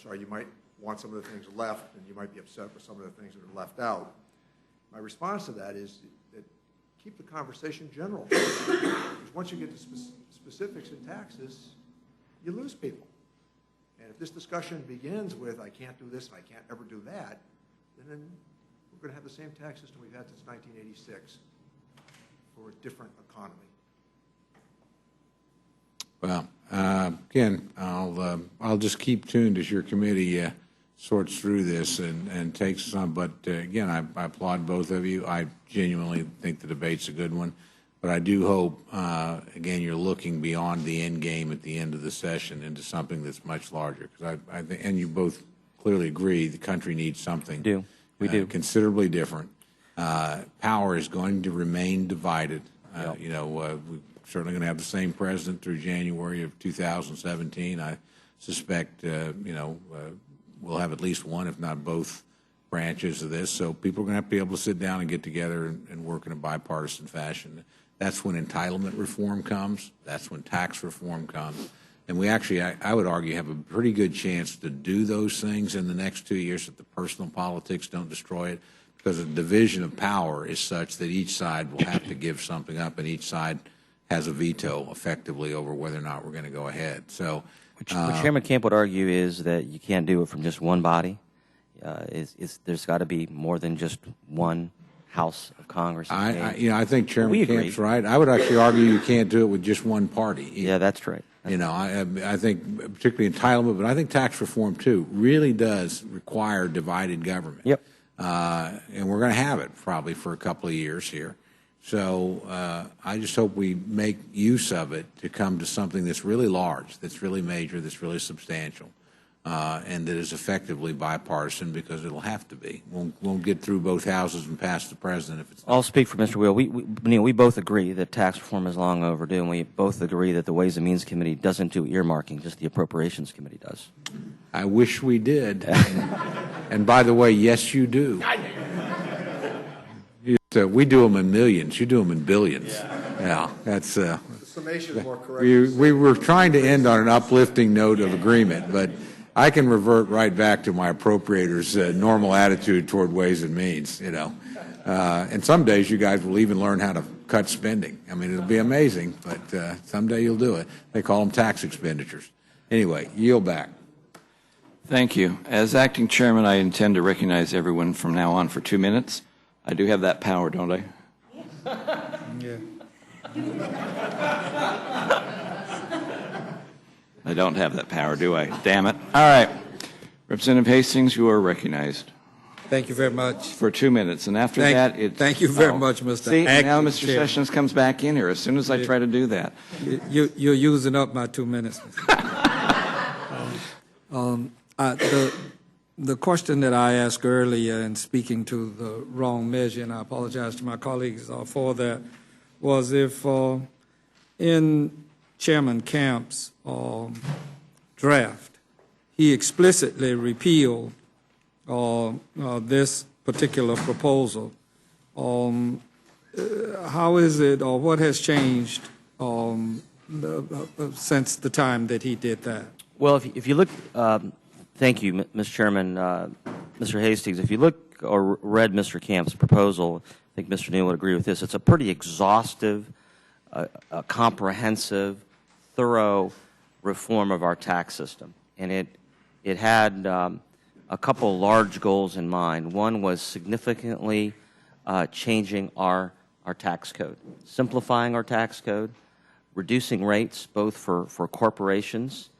Or you might want some of the things left, and you might be upset with some of the things that are left out. My response to that is that keep the conversation general. Because once you get to specifics in taxes, you lose people. And if this discussion begins with, I can't do this and I can't ever do that, then we're going to have the same tax system we've had since 1986 for a different economy. Well, again, I'll just keep tuned as your committee sorts through this and takes some. But again, I applaud both of you. I genuinely think the debate's a good one. But I do hope, again, you're looking beyond the end game at the end of the session into something that's much larger. Because I think, and you both clearly agree, the country needs something. We do. Considerably different. Power is going to remain divided. Yep. We're certainly going to have the same president through January of 2017. I suspect, we'll have at least one, if not both, branches of this. So people are going to have to be able to sit down and get together and work in a bipartisan fashion. That's when entitlement reform comes. That's when tax reform comes. And we actually, I would argue, have a pretty good chance to do those things in the next 2 years if the personal politics don't destroy it, because the division of power is such that each side will have to give something up, and each side has a veto effectively over whether or not we're going to go ahead. So, what Chairman Camp would argue is that you can't do it from just one body. There's got to be more than just one House of Congress. I think Chairman Camp's right. I would actually argue you can't do it with just one party either. Yeah, that's right. I think particularly entitlement, but I think tax reform too really does require divided government. Yep. And we're going to have it probably for a couple of years here. So I just hope we make use of it to come to something that's really large, that's really major, that's really substantial, and that is effectively bipartisan, because it'll have to be. Won't get through both houses and pass the president if it's not. I'll speak for Mr. Will. We both agree that tax reform is long overdue, and we both agree that the Ways and Means Committee doesn't do earmarking, just the Appropriations Committee does. I wish we did. And by the way, yes, you do. We do them in millions. You do them in billions. Yeah, that's. The summation is more correct. We were trying to end on an uplifting note of agreement, but I can revert right back to my appropriators' normal attitude toward Ways and Means. And some days you guys will even learn how to cut spending. I mean, it'll be amazing, but someday you'll do it. They call them tax expenditures. Anyway, yield back. Thank you. As acting chairman, I intend to recognize everyone from now on for 2 minutes. I do have that power, don't I? Yeah. I don't have that power, do I? Damn it. All right. Representative Hastings, you are recognized. Thank you very much. For 2 minutes. And after that, it's... Thank you very much, Mr. See, Acting now Mr. Chair. Sessions comes back in here as soon as I try to do that. You're using up my 2 minutes. the question that I asked earlier in speaking to the wrong measure, and I apologize to my colleagues for that, was if in Chairman Camp's draft, he explicitly repealed this particular proposal. How is it, or what has changed since the time that he did that? Well, if you look, thank you, Mr. Chairman, Mr. Hastings. If you look or read Mr. Camp's proposal, I think Mr. Neal would agree with this. It's a pretty exhaustive, comprehensive, thorough reform of our tax system, and it had a couple large goals in mind. One was significantly changing our tax code, simplifying our tax code, reducing rates both for corporations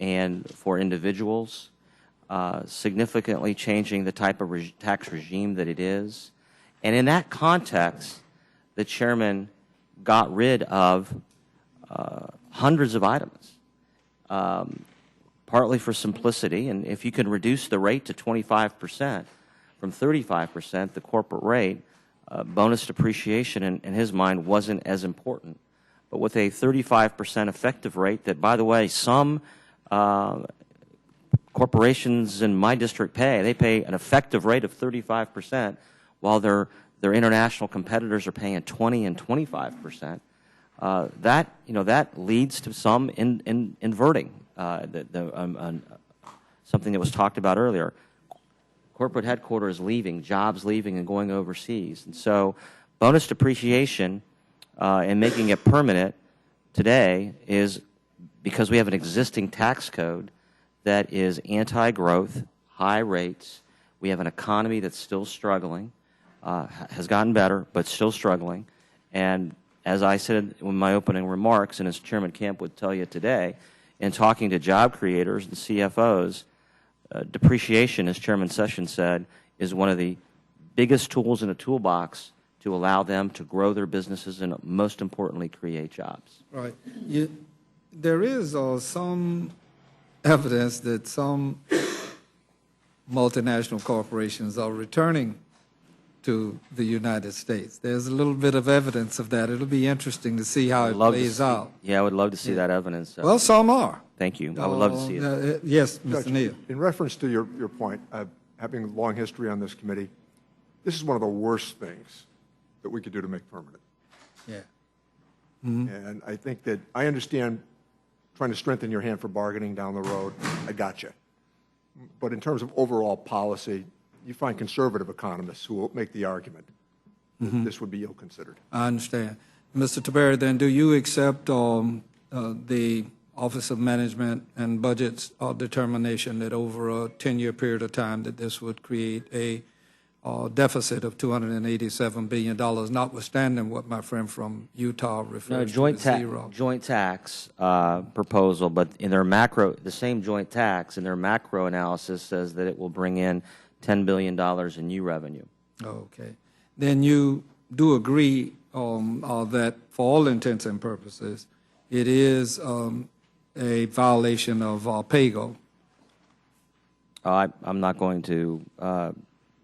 and for individuals, significantly changing the type of tax regime that it is. And in that context, the chairman got rid of hundreds of items, partly for simplicity. And if you can reduce the rate to 25% from 35%, the corporate rate, bonus depreciation in his mind wasn't as important. But with a 35% effective rate that, by the way, some corporations in my district they pay an effective rate of 35%, while their international competitors are paying 20 and 25%. That leads to some inverting. Something that was talked about earlier. Corporate headquarters leaving, jobs leaving and going overseas. And so bonus depreciation and making it permanent today is because we have an existing tax code that is anti-growth, high rates. We have an economy that's still struggling, has gotten better, but still struggling. And as I said in my opening remarks, and as Chairman Camp would tell you today, in talking to job creators and CFOs, depreciation, as Chairman Sessions said, is one of the biggest tools in a toolbox to allow them to grow their businesses and, most importantly, create jobs. Right. There is some evidence that some multinational corporations are returning to the United States. There's a little bit of evidence of that. It'll be interesting to see how it plays out. Yeah, I would love to see that evidence. Well, some are. Thank you. I would love to see it. Yes, Mr. Neal. In reference to your point, having a long history on this committee, this is one of the worst things that we could do to make permanent. Yeah. And I think that I understand trying to strengthen your hand for bargaining down the road. I got you. But in terms of overall policy, you find conservative economists who will make the argument that this would be ill-considered. I understand. Mr. Tiberi, then, do you accept the Office of Management and Budget's determination that over a 10-year period of time that this would create a deficit of $287 billion, notwithstanding what my friend from Utah refers to as zero? Joint tax proposal, but in their macro, the same joint tax in their macro analysis says that it will bring in $10 billion in new revenue. Okay. Then you do agree that for all intents and purposes, it is a violation of PAYGO. I'm not going to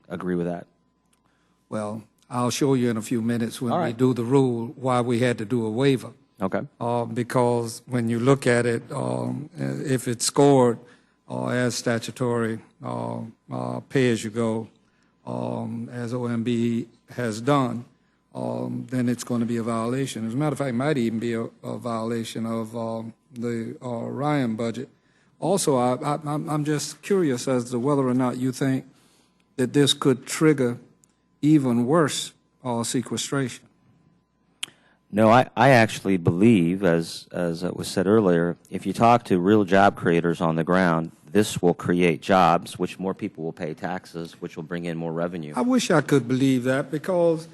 agree with that. Well, I'll show you in a few minutes when we do the rule why we had to do a waiver. Okay. Because when you look at it, if it's scored as statutory pay-as-you-go, as OMB has done, then it's going to be a violation. As a matter of fact, it might even be a violation of the Ryan budget. Also, I'm just curious as to whether or not you think that this could trigger even worse sequestration. No, I actually believe, as it was said earlier, if you talk to real job creators on the ground, this will create jobs, which more people will pay taxes, which will bring in more revenue. I wish I could believe that because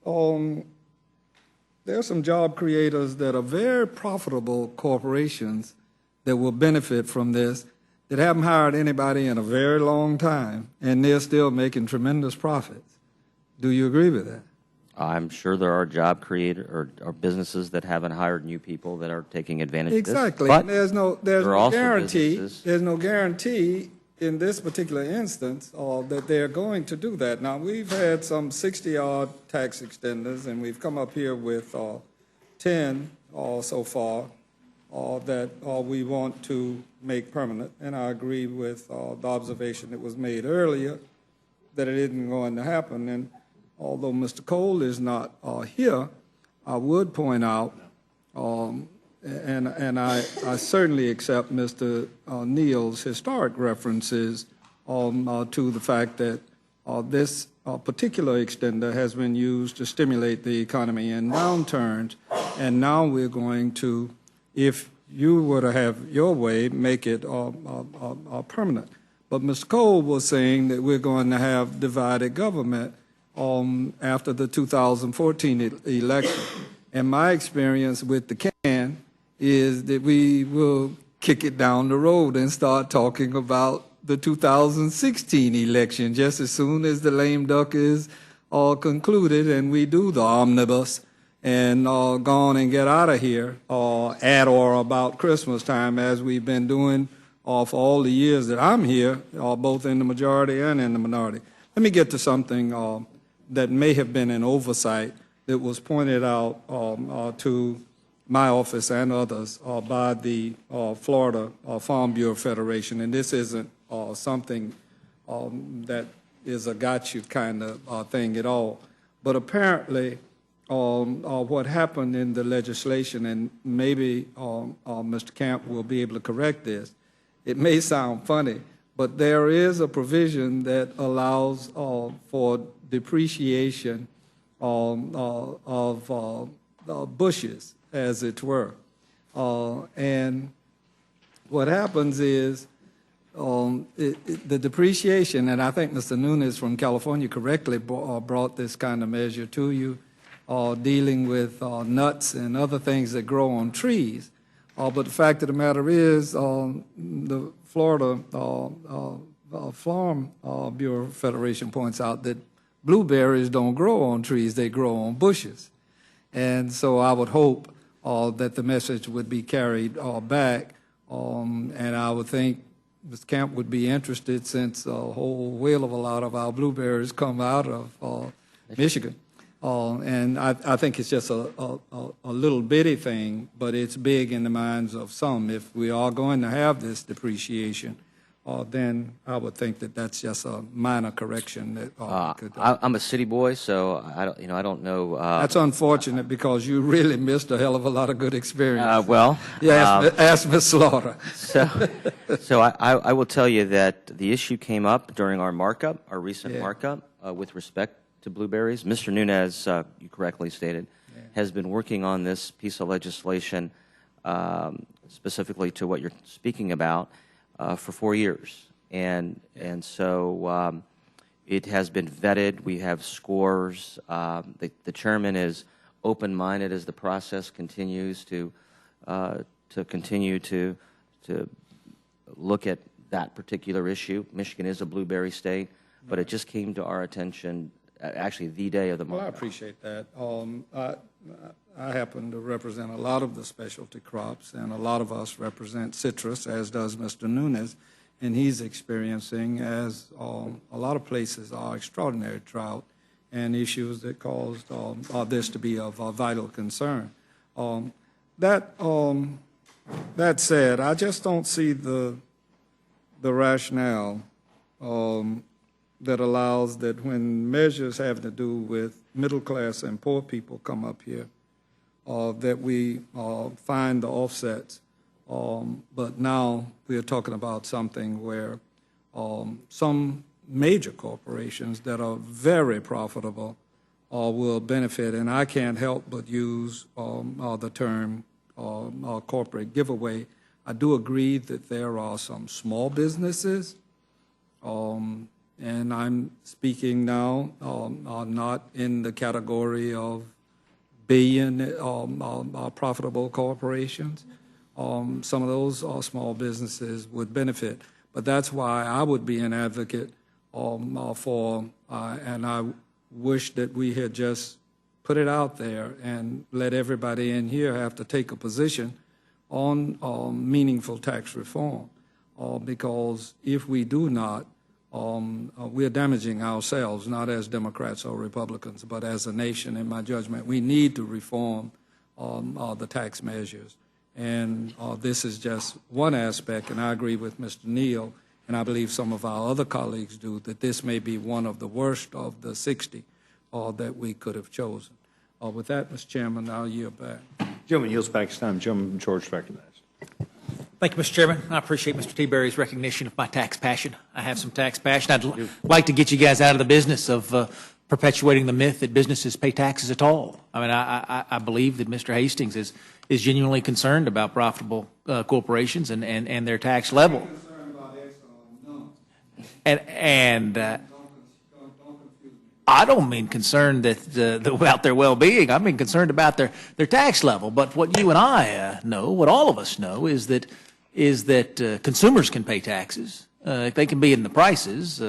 there are some job creators that are very profitable corporations that will benefit from this that haven't hired anybody in a very long time, and they're still making tremendous profits. Do you agree with that? I'm sure there are job creators or businesses that haven't hired new people that are taking advantage Exactly. of this. Exactly. There's no guarantee. There's no guarantee in this particular instance, that they're going to do that. Now, we've had some 60-odd tax extenders, and we've come up here with 10 so far that we want to make permanent. And I agree with the observation that was made earlier that it isn't going to happen. And although Mr. Cole is not here, I would point out, and I certainly accept Mr. Neal's historic references to the fact that this particular extender has been used to stimulate the economy in downturns, and now we're going to, if you were to have your way, make it permanent. But Mr. Cole was saying that we're going to have divided government after the 2014 election. And my experience with the can is that we will kick it down the road and start talking about the 2016 election just as soon as the lame duck is concluded and we do the omnibus and go on and get out of here at or about Christmas time, as we've been doing for all the years that I'm here, both in the majority and in the minority. Let me get to something that may have been an oversight that was pointed out to my office and others by the Florida Farm Bureau Federation, and this isn't something that is a got you kind of thing at all. But apparently, what happened in the legislation, and maybe Mr. Camp will be able to correct this, it may sound funny, but there is a provision that allows for depreciation of bushes, as it were. And what happens is the depreciation, and I think Mr. Nunes from California correctly brought this kind of measure to you, dealing with nuts and other things that grow on trees. But the fact of the matter is, the Florida Farm Bureau Federation points out that blueberries don't grow on trees, they grow on bushes. And so I would hope that the message would be carried back, and I would think Mr. Camp would be interested, since a whole whale of a lot of our blueberries come out of Michigan. And I think it's just a little bitty thing, but it's big in the minds of some. If we are going to have this depreciation, then I would think that that's just a minor correction that could. I'm a city boy, so I don't know. That's unfortunate, because you really missed a hell of a lot of good experience. Ask Ms. Slaughter. So I will tell you that the issue came up during our markup, our recent markup, with respect to blueberries. Mr. Nunes, you correctly stated, has been working on this piece of legislation specifically to what you're speaking about for 4 years. And so it has been vetted. We have scores. The chairman is open-minded as the process continues to continue to look at that particular issue. Michigan is a blueberry state, but it just came to our attention actually the day of the markup. Well, I appreciate that. I happen to represent a lot of the specialty crops, and a lot of us represent citrus, as does Mr. Nunes, and he's experiencing, as a lot of places are, extraordinary drought and issues that caused this to be of vital concern. That said, I just don't see the rationale that allows that when measures having to do with middle class and poor people come up here, that we find the offsets. But now we are talking about something where some major corporations that are very profitable will benefit, and I can't help but use the term corporate giveaway. I do agree that there are some small businesses, and I'm speaking now not in the category of billion profitable corporations. Some of those small businesses would benefit. But that's why I would be an advocate for, and I wish that we had just put it out there and let everybody in here have to take a position on meaningful tax reform. because if we do not, we're damaging ourselves, not as Democrats or Republicans, but as a nation, in my judgment. We need to reform the tax measures. And this is just one aspect, and I agree with Mr. Neal, and I believe some of our other colleagues do, that this may be one of the worst of the 60 that we could have chosen. With that, Mr. Chairman, I'll yield back. Gentleman yields back his time. Gentleman from Georgia recognized. Thank you, Mr. Chairman. I appreciate Mr. T-Berry's recognition of my tax passion. I have some tax passion. I'd like to get you guys out of the business of perpetuating the myth that businesses pay taxes at all. I mean, I believe that Mr. Hastings is genuinely concerned about profitable corporations and their tax level. I don't mean concerned about their well-being. I mean concerned about their tax level. But what you and I know, what all of us know, is that consumers can pay taxes. They can be in the prices.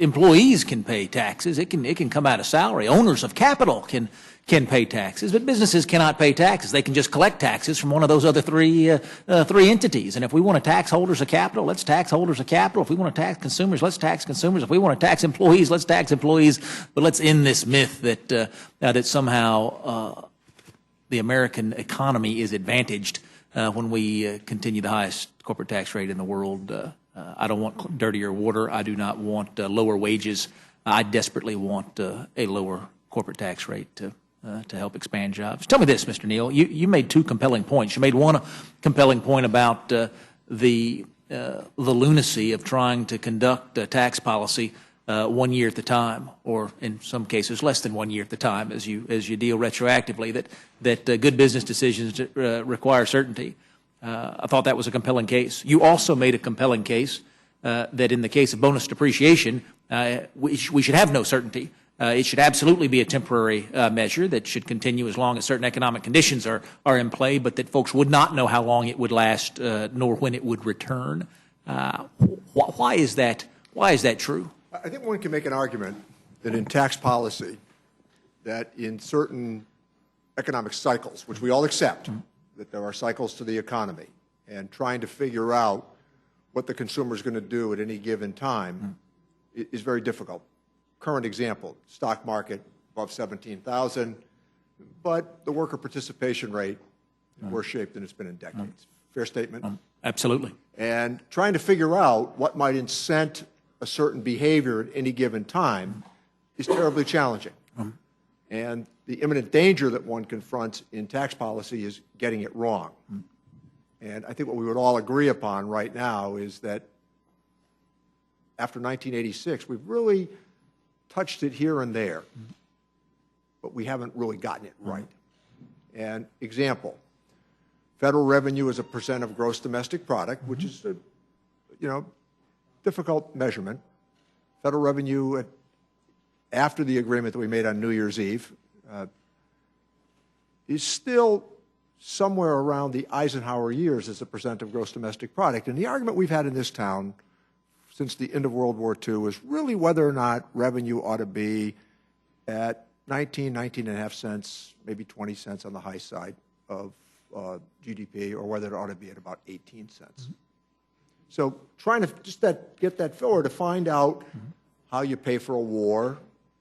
Employees can pay taxes. It can come out of salary. Owners of capital can pay taxes, but businesses cannot pay taxes. They can just collect taxes from one of those other three entities. And if we want to tax holders of capital, let's tax holders of capital. If we want to tax consumers, let's tax consumers. If we want to tax employees, let's tax employees. But let's end this myth that somehow the American economy is advantaged when we continue the highest corporate tax rate in the world. I don't want dirtier water. I do not want lower wages. I desperately want a lower corporate tax rate to help expand jobs. Tell me this, Mr. Neal. You made two compelling points. You made one compelling point about the lunacy of trying to conduct tax policy 1 year at the time, or in some cases less than 1 year at the time, as you deal retroactively. That good business decisions require certainty. I thought that was a compelling case. You also made a compelling case that in the case of bonus depreciation, we should have no certainty. It should absolutely be a temporary measure that should continue as long as certain economic conditions are in play, but that folks would not know how long it would last nor when it would return. Why is that? Why is that true? I think one can make an argument that in tax policy, that in certain economic cycles, which we all accept, that there are cycles to the economy, and trying to figure out what the consumer is going to do at any given time is very difficult. Current example, stock market above 17,000, but the worker participation rate is worse shape than it's been in decades. Fair statement? Absolutely. And trying to figure out what might incent a certain behavior at any given time is terribly challenging. And the imminent danger that one confronts in tax policy is getting it wrong. And I think what we would all agree upon right now is that after 1986, we've really touched it here and there, but we haven't really gotten it right. And example, federal revenue as a percent of gross domestic product, which is a difficult measurement. Federal revenue after the agreement that we made on New Year's Eve is still somewhere around the Eisenhower years as a percent of gross domestic product. And the argument we've had in this town since the end of World War II is really whether or not revenue ought to be at 19.5 cents, maybe 20 cents on the high side of GDP, or whether it ought to be at about 18 cents. So trying to just get that forward to find out how you pay for a war,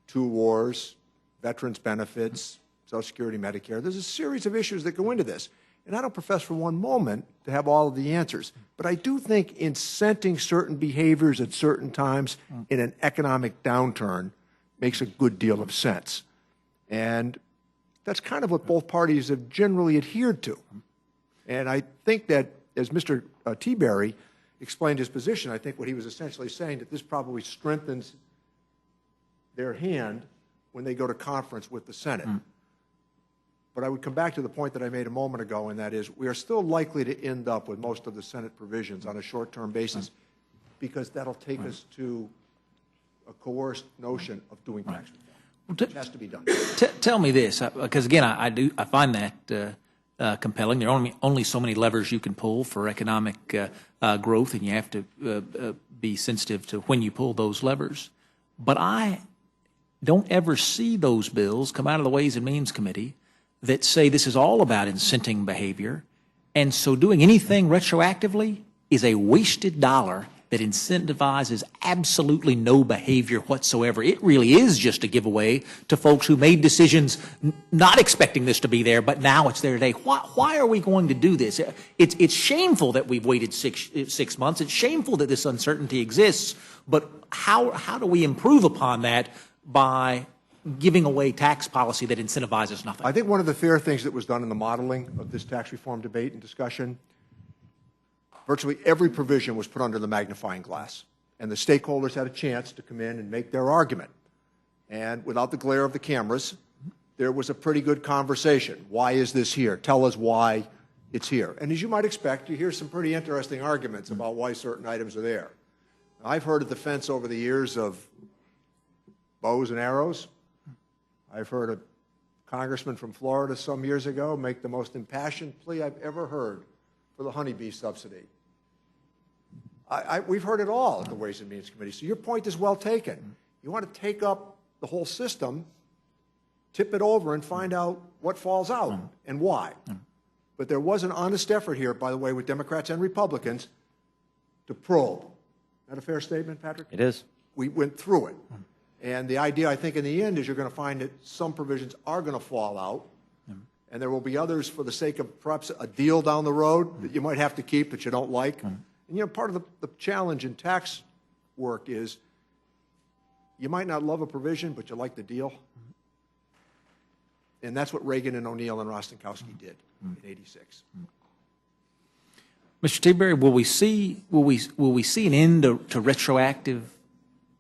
2 wars, veterans benefits, Social Security, Medicare. There's a series of issues that go into this. And I don't profess for one moment to have all of the answers. But I do think incenting certain behaviors at certain times in an economic downturn makes a good deal of sense. And that's kind of what both parties have generally adhered to. And I think that, as Mr. T-Berry explained his position, I think what he was essentially saying that this probably strengthens their hand when they go to conference with the Senate. But I would come back to the point that I made a moment ago, and that is we are still likely to end up with most of the Senate provisions on a short-term basis because that'll take us to a coerced notion of doing tax reform, which has to be done. Tell me this, because again, I find that compelling. There are only so many levers you can pull for economic growth, and you have to be sensitive to when you pull those levers. But I don't ever see those bills come out of the Ways and Means Committee that say this is all about incenting behavior, and so doing anything retroactively is a wasted dollar that incentivizes absolutely no behavior whatsoever. It really is just a giveaway to folks who made decisions not expecting this to be there, but now it's there today. Why are we going to do this? It's shameful that we've waited six months. It's shameful that this uncertainty exists, but how do we improve upon that by giving away tax policy that incentivizes nothing? I think one of the fair things that was done in the modeling of this tax reform debate and discussion, virtually every provision was put under the magnifying glass, and the stakeholders had a chance to come in and make their argument. And without the glare of the cameras, there was a pretty good conversation. Why is this here? Tell us why it's here. And as you might expect, you hear some pretty interesting arguments about why certain items are there. I've heard a defense over the years of bows and arrows. I've heard a congressman from Florida some years ago make the most impassioned plea I've ever heard for the honeybee subsidy. We've heard it all at the Ways and Means Committee. So your point is well taken. You want to take up the whole system, tip it over, and find out what falls out and why. But there was an honest effort here, by the way, with Democrats and Republicans to probe. Is that a fair statement, Patrick? It is. We went through it. And the idea, I think, in the end is you're going to find that some provisions are going to fall out, and there will be others for the sake of perhaps a deal down the road that you might have to keep that you don't like. And, you know, part of the challenge in tax work is you might not love a provision, but you like the deal. And that's what Reagan and O'Neill and Rostenkowski did in '86. Mr. Tiberi, will we see an end to retroactive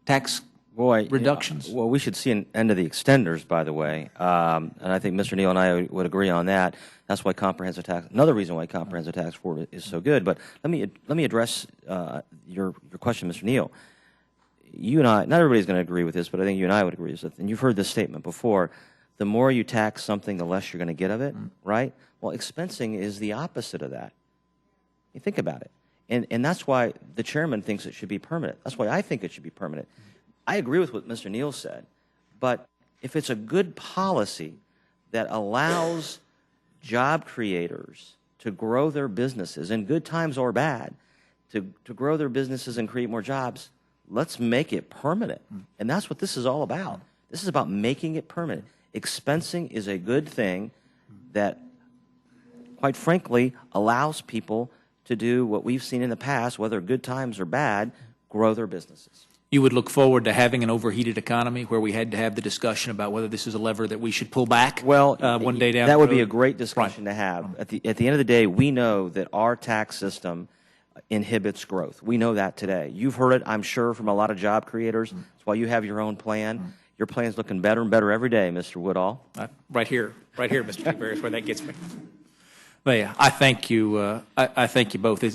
tax reductions? Well, we should see an end to the extenders, by the way, and I think Mr. Neal and I would agree on that. That's why comprehensive tax. Another reason why comprehensive tax reform is so good. But let me address your question, Mr. Neal. You and I, not everybody's going to agree with this, but I think you and I would agree with this. And you've heard this statement before: the more you tax something, the less you're going to get of it. Right? Well, expensing is the opposite of that. You think about it, and that's why the chairman thinks it should be permanent. That's why I think it should be permanent. I agree with what Mr. Neal said, but if it's a good policy that allows job creators to grow their businesses, in good times or bad, to grow their businesses and create more jobs, let's make it permanent. And that's what this is all about. This is about making it permanent. Expensing is a good thing that, quite frankly, allows people to do what we've seen in the past, whether good times or bad, grow their businesses. You would look forward to having an overheated economy where we had to have the discussion about whether this is a lever that we should pull back one day down the road? That would be a great discussion to have. At the end of the day, we know that our tax system inhibits growth. We know that today. You've heard it, I'm sure, from a lot of job creators. That's why you have your own plan. Your plan's looking better and better every day, Mr. Woodall. Right here, Mr. Tiberi, is where that gets me. But yeah, I thank you. I thank you both.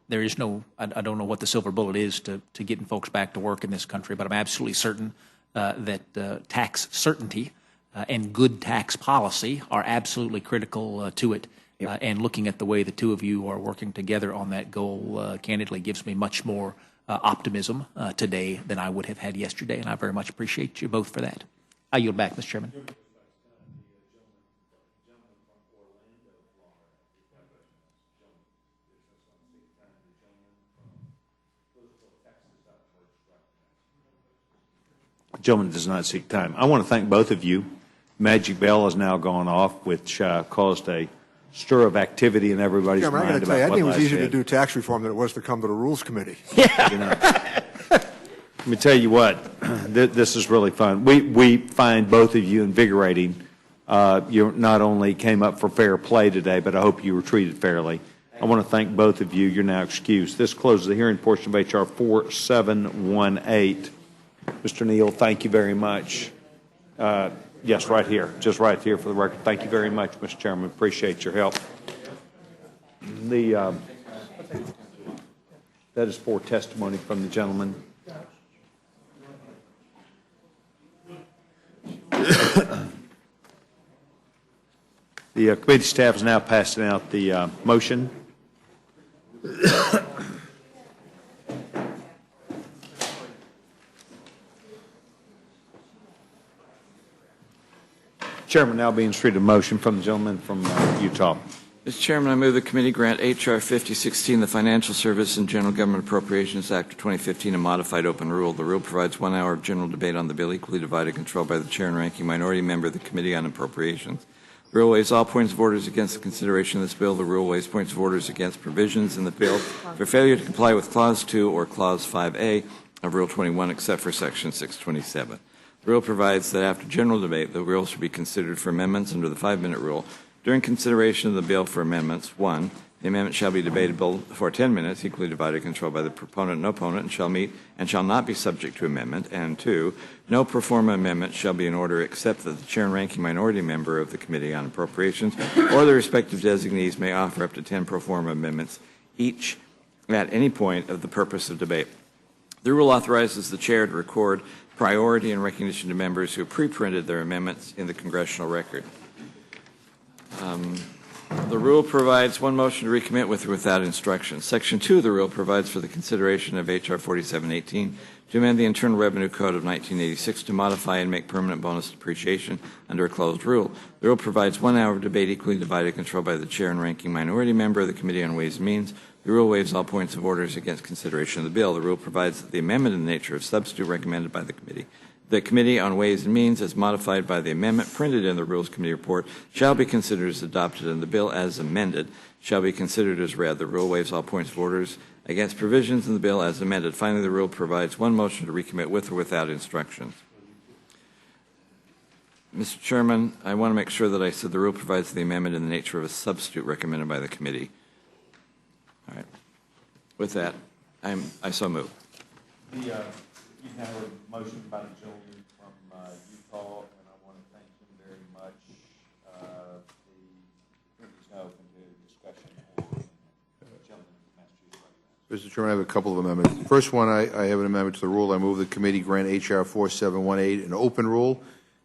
There is no, I don't know what the silver bullet is to getting folks back to work in this country, but I'm absolutely certain that tax certainty and good tax policy are absolutely critical to it. And looking at the way the two of you are working together on that goal, candidly, gives me much more optimism today than I would have had yesterday, and I very much appreciate you both for that. I yield back, Mr. Chairman. The gentleman does not seek time. I want to thank both of you. Magic Bell has now gone off, which caused a stir of activity in everybody's mind. I got to tell you, I think it was easier to do tax reform than it was to come to the Rules Committee. Yeah. You know. Let me tell you what, this is really fun. We find both of you invigorating. You not only came up for fair play today, but I hope you were treated fairly. I want to thank both of you. You're now excused. This closes the hearing portion of H.R. 4718. Mr. Neal, thank you very much. Yes, right here, just right here for the record. Thank you very much, Mr. Chairman. Appreciate your help. That is for testimony from the gentleman. The committee staff is now passing out the motion. Chairman now being treated a motion from the gentleman from Utah. Mr. Chairman, I move the committee grant H.R. 5016, the Financial Service and General Government Appropriations Act of 2015, a modified open rule. The rule provides 1 hour of general debate on the bill, equally divided, controlled by the chair and ranking minority member of the Committee on Appropriations. The rule waives all points of orders against the consideration of this bill. The rule waives points of orders against provisions in the bill for failure to comply with Clause 2 or Clause 5A of Rule 21, except for Section 627. The rule provides that after general debate, the rule should be considered for amendments under the 5-minute rule. During consideration of the bill for amendments, 1, the amendment shall be debatable for 10 minutes, equally divided, controlled by the proponent and opponent, and shall meet and shall not be subject to amendment. And 2, no pro forma amendment shall be in order except that the chair and ranking minority member of the Committee on Appropriations or the respective designees may offer up to 10 pro forma amendments each at any point of the purpose of debate. The rule authorizes the chair to record priority and recognition to members who pre-printed their amendments in the congressional record. The rule provides one motion to recommit with or without instruction. Section 2 of the rule provides for the consideration of H.R. 4718 to amend the Internal Revenue Code of 1986 to modify and make permanent bonus depreciation under a closed rule. The rule provides 1 hour of debate equally divided, controlled by the chair and ranking minority member of the Committee on Ways and Means. The rule waives all points of orders against consideration of the bill. The rule provides that the amendment in the nature of substitute recommended by the committee. The Committee on Ways and Means, as modified by the amendment printed in the Rules Committee report, shall be considered as adopted, and the bill as amended shall be considered as read. The rule waives all points of orders against provisions in the bill as amended. Finally, the rule provides one motion to recommit with or without instructions. Mr. Chairman, I want to make sure that I said the rule provides the amendment in the nature of a substitute recommended by the committee. All right. With that, I so move. You have a motion by the gentleman from Utah, and I want to thank him very much. The committee is now open to discussion. Gentleman from Massachusetts. Mr. Chairman, I have a couple of amendments. First one, I have an amendment to the rule. I move the committee grant H.R. 4718 an open rule,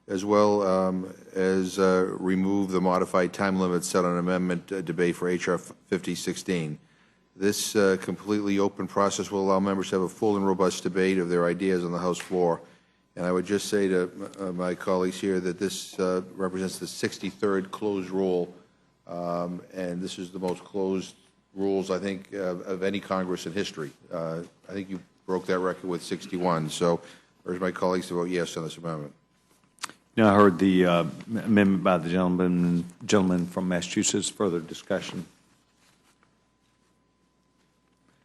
as well as remove the modified time limit set on amendment debate for H.R. 5016. This completely open process will allow members to have a full and robust debate of their ideas on the House floor. And I would just say to my colleagues here that this represents the 63rd closed rule, and this is the most closed rules, I think, of any Congress in history. I think you broke that record with 61. So I urge my colleagues to vote yes on this amendment. Now, I heard the amendment by the gentleman from Massachusetts. Further discussion?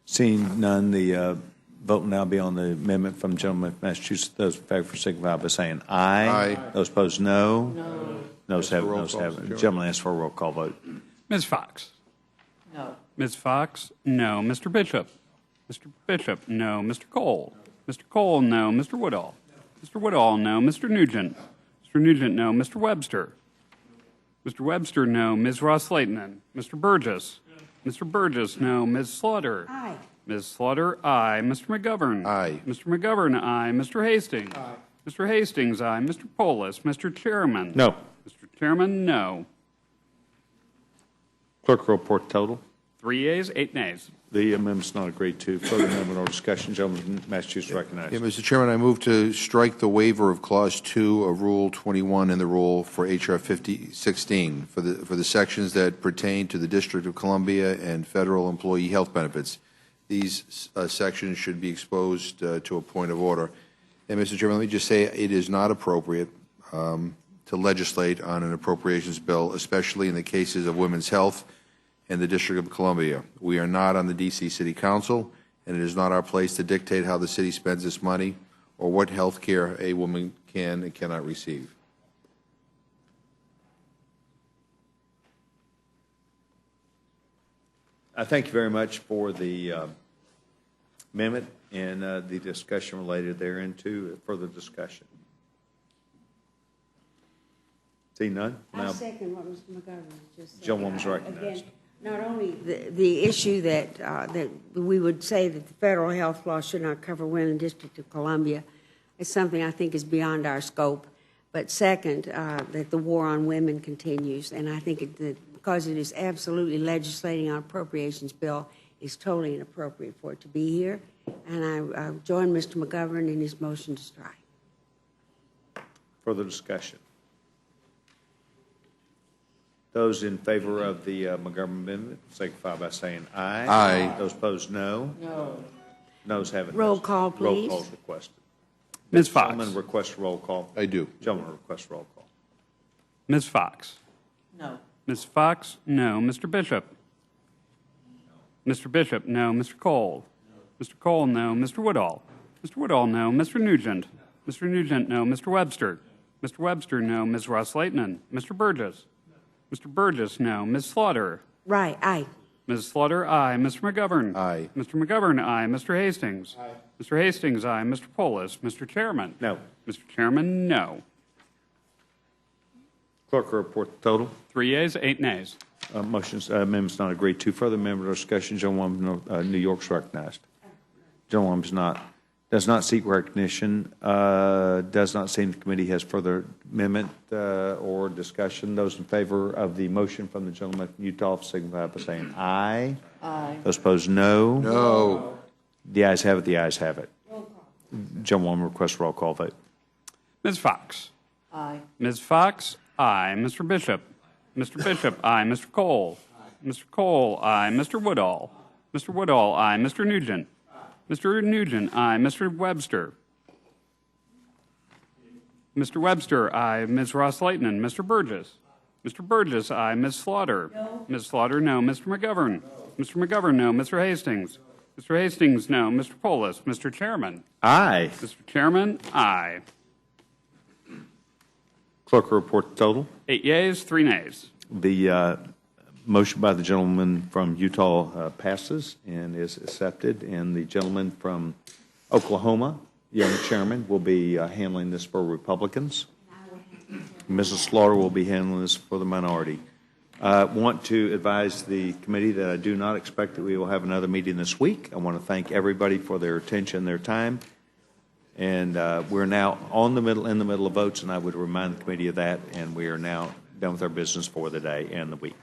Seeing none, the vote will now be on the amendment from the gentleman from Massachusetts. Those in favor signify by saying aye. Aye. Those opposed, no. No. Noes have it. Noes have it. The gentleman asks for a roll call vote. Ms. Fox? No. Ms. Fox? No. Mr. Bishop? Mr. Bishop? No. Mr. Cole? Mr. Cole? No. Mr. Woodall? Mr. Woodall? No. Mr. Nugent? Mr. Nugent? No. Mr. Webster? Mr. Webster? No. Ms. Ross-Leitonen? Mr. Burgess? Mr. Burgess? No. Ms. Slaughter? Aye. Ms. Slaughter? Aye. Mr. McGovern? Aye. Mr. McGovern? Aye. Mr. Hastings? Aye. Mr. Hastings? Aye. Mr. Polis? Mr. Chairman? No. Mr. Chairman? No. Clerk will report total. 3 yeas, 8 nays. The amendment's not agreed to. Further amendment or discussion, gentleman from Massachusetts recognized. Yeah, Mr. Chairman, I move to strike the waiver of Clause 2 of Rule 21 in the rule for H.R. 5016 for the sections that pertain to the District of Columbia and federal employee health benefits. These sections should be exposed to a point of order. And, Mr. Chairman, let me just say it is not appropriate to legislate on an appropriations bill, especially in the cases of women's health and the District of Columbia. We are not on the D.C. City Council, and it is not our place to dictate how the city spends its money or what health care a woman can and cannot receive. I thank you very much for the amendment and the discussion related therein to further discussion. Seeing none? I second what Mr. McGovern just said. Gentlewoman's recognized. Again, not only the issue that we would say that the federal health law should not cover women in the District of Columbia is something I think is beyond our scope, but second, that the war on women continues, and I think because it is absolutely legislating on appropriations bill, is totally inappropriate for it to be here, and I join Mr. McGovern in his motion to strike. Further discussion. Those in favor of the McGovern amendment signify by saying aye. Aye. Those opposed, no. No. Noes have it. Roll call, Roll please. call is requested. Ms. Fox. Gentleman requests roll call. I do. Gentleman requests roll call. Ms. Fox. No. Ms. Fox, no. Mr. Bishop. Mr. Bishop, no. Mr. Cole. Mr. Cole, no. Mr. Woodall. Mr. Woodall, no. Mr. Nugent. Mr. Nugent, no. Mr. Webster. Mr. Webster, no. Ms. Ross-Lehtinen. Mr. Burgess. Mr. Burgess, no. Ms. Slaughter. Right, aye. Ms. Slaughter, aye. Mr. McGovern. Aye. Mr. McGovern, aye. Mr. Hastings. Aye. Mr. Hastings, aye. Mr. Polis. Mr. Chairman. No. Mr. Chairman, no. Clerk will report the total. 3 yeas, 8 nays. Amendments not agreed to. Further amendment or discussion. Gentlewoman of New York is recognized. Gentlewoman does not seek recognition. Does not seem the committee has further amendment or discussion. Those in favor of the motion from the gentleman from Utah signify by saying aye. Aye. Those opposed, no. No. The ayes have it. The ayes have it. Gentlewoman requests roll call vote. Ms. Fox. Aye. Ms. Fox, aye. Mr. Bishop. Mr. Bishop, aye. Mr. Cole. Mr. Cole, aye. Mr. Woodall. Mr. Woodall, aye. Mr. Nugent. Mr. Nugent, aye. Mr. Webster. Mr. Webster, aye. Ms. Ross-Lehtinen. Mr. Burgess. Mr. Burgess, aye. Ms. Slaughter. No. Ms. Slaughter, no. Mr. McGovern. Mr. McGovern, no. Mr. Hastings. Mr. Hastings, no. Mr. Polis. Mr. Chairman. Aye. Mr. Chairman, aye. Clerk will report the total. 8 yeas, 3 nays. The motion by the gentleman from Utah passes and is accepted, and the gentleman from Oklahoma, young chairman, will be handling this for Republicans. Mrs. Slaughter will be handling this for the minority. I want to advise the committee that I do not expect that we will have another meeting this week. I want to thank everybody for their attention, their time. And we're now in the middle of votes, and I would remind the committee of that, and we are now done with our business for the day and the week.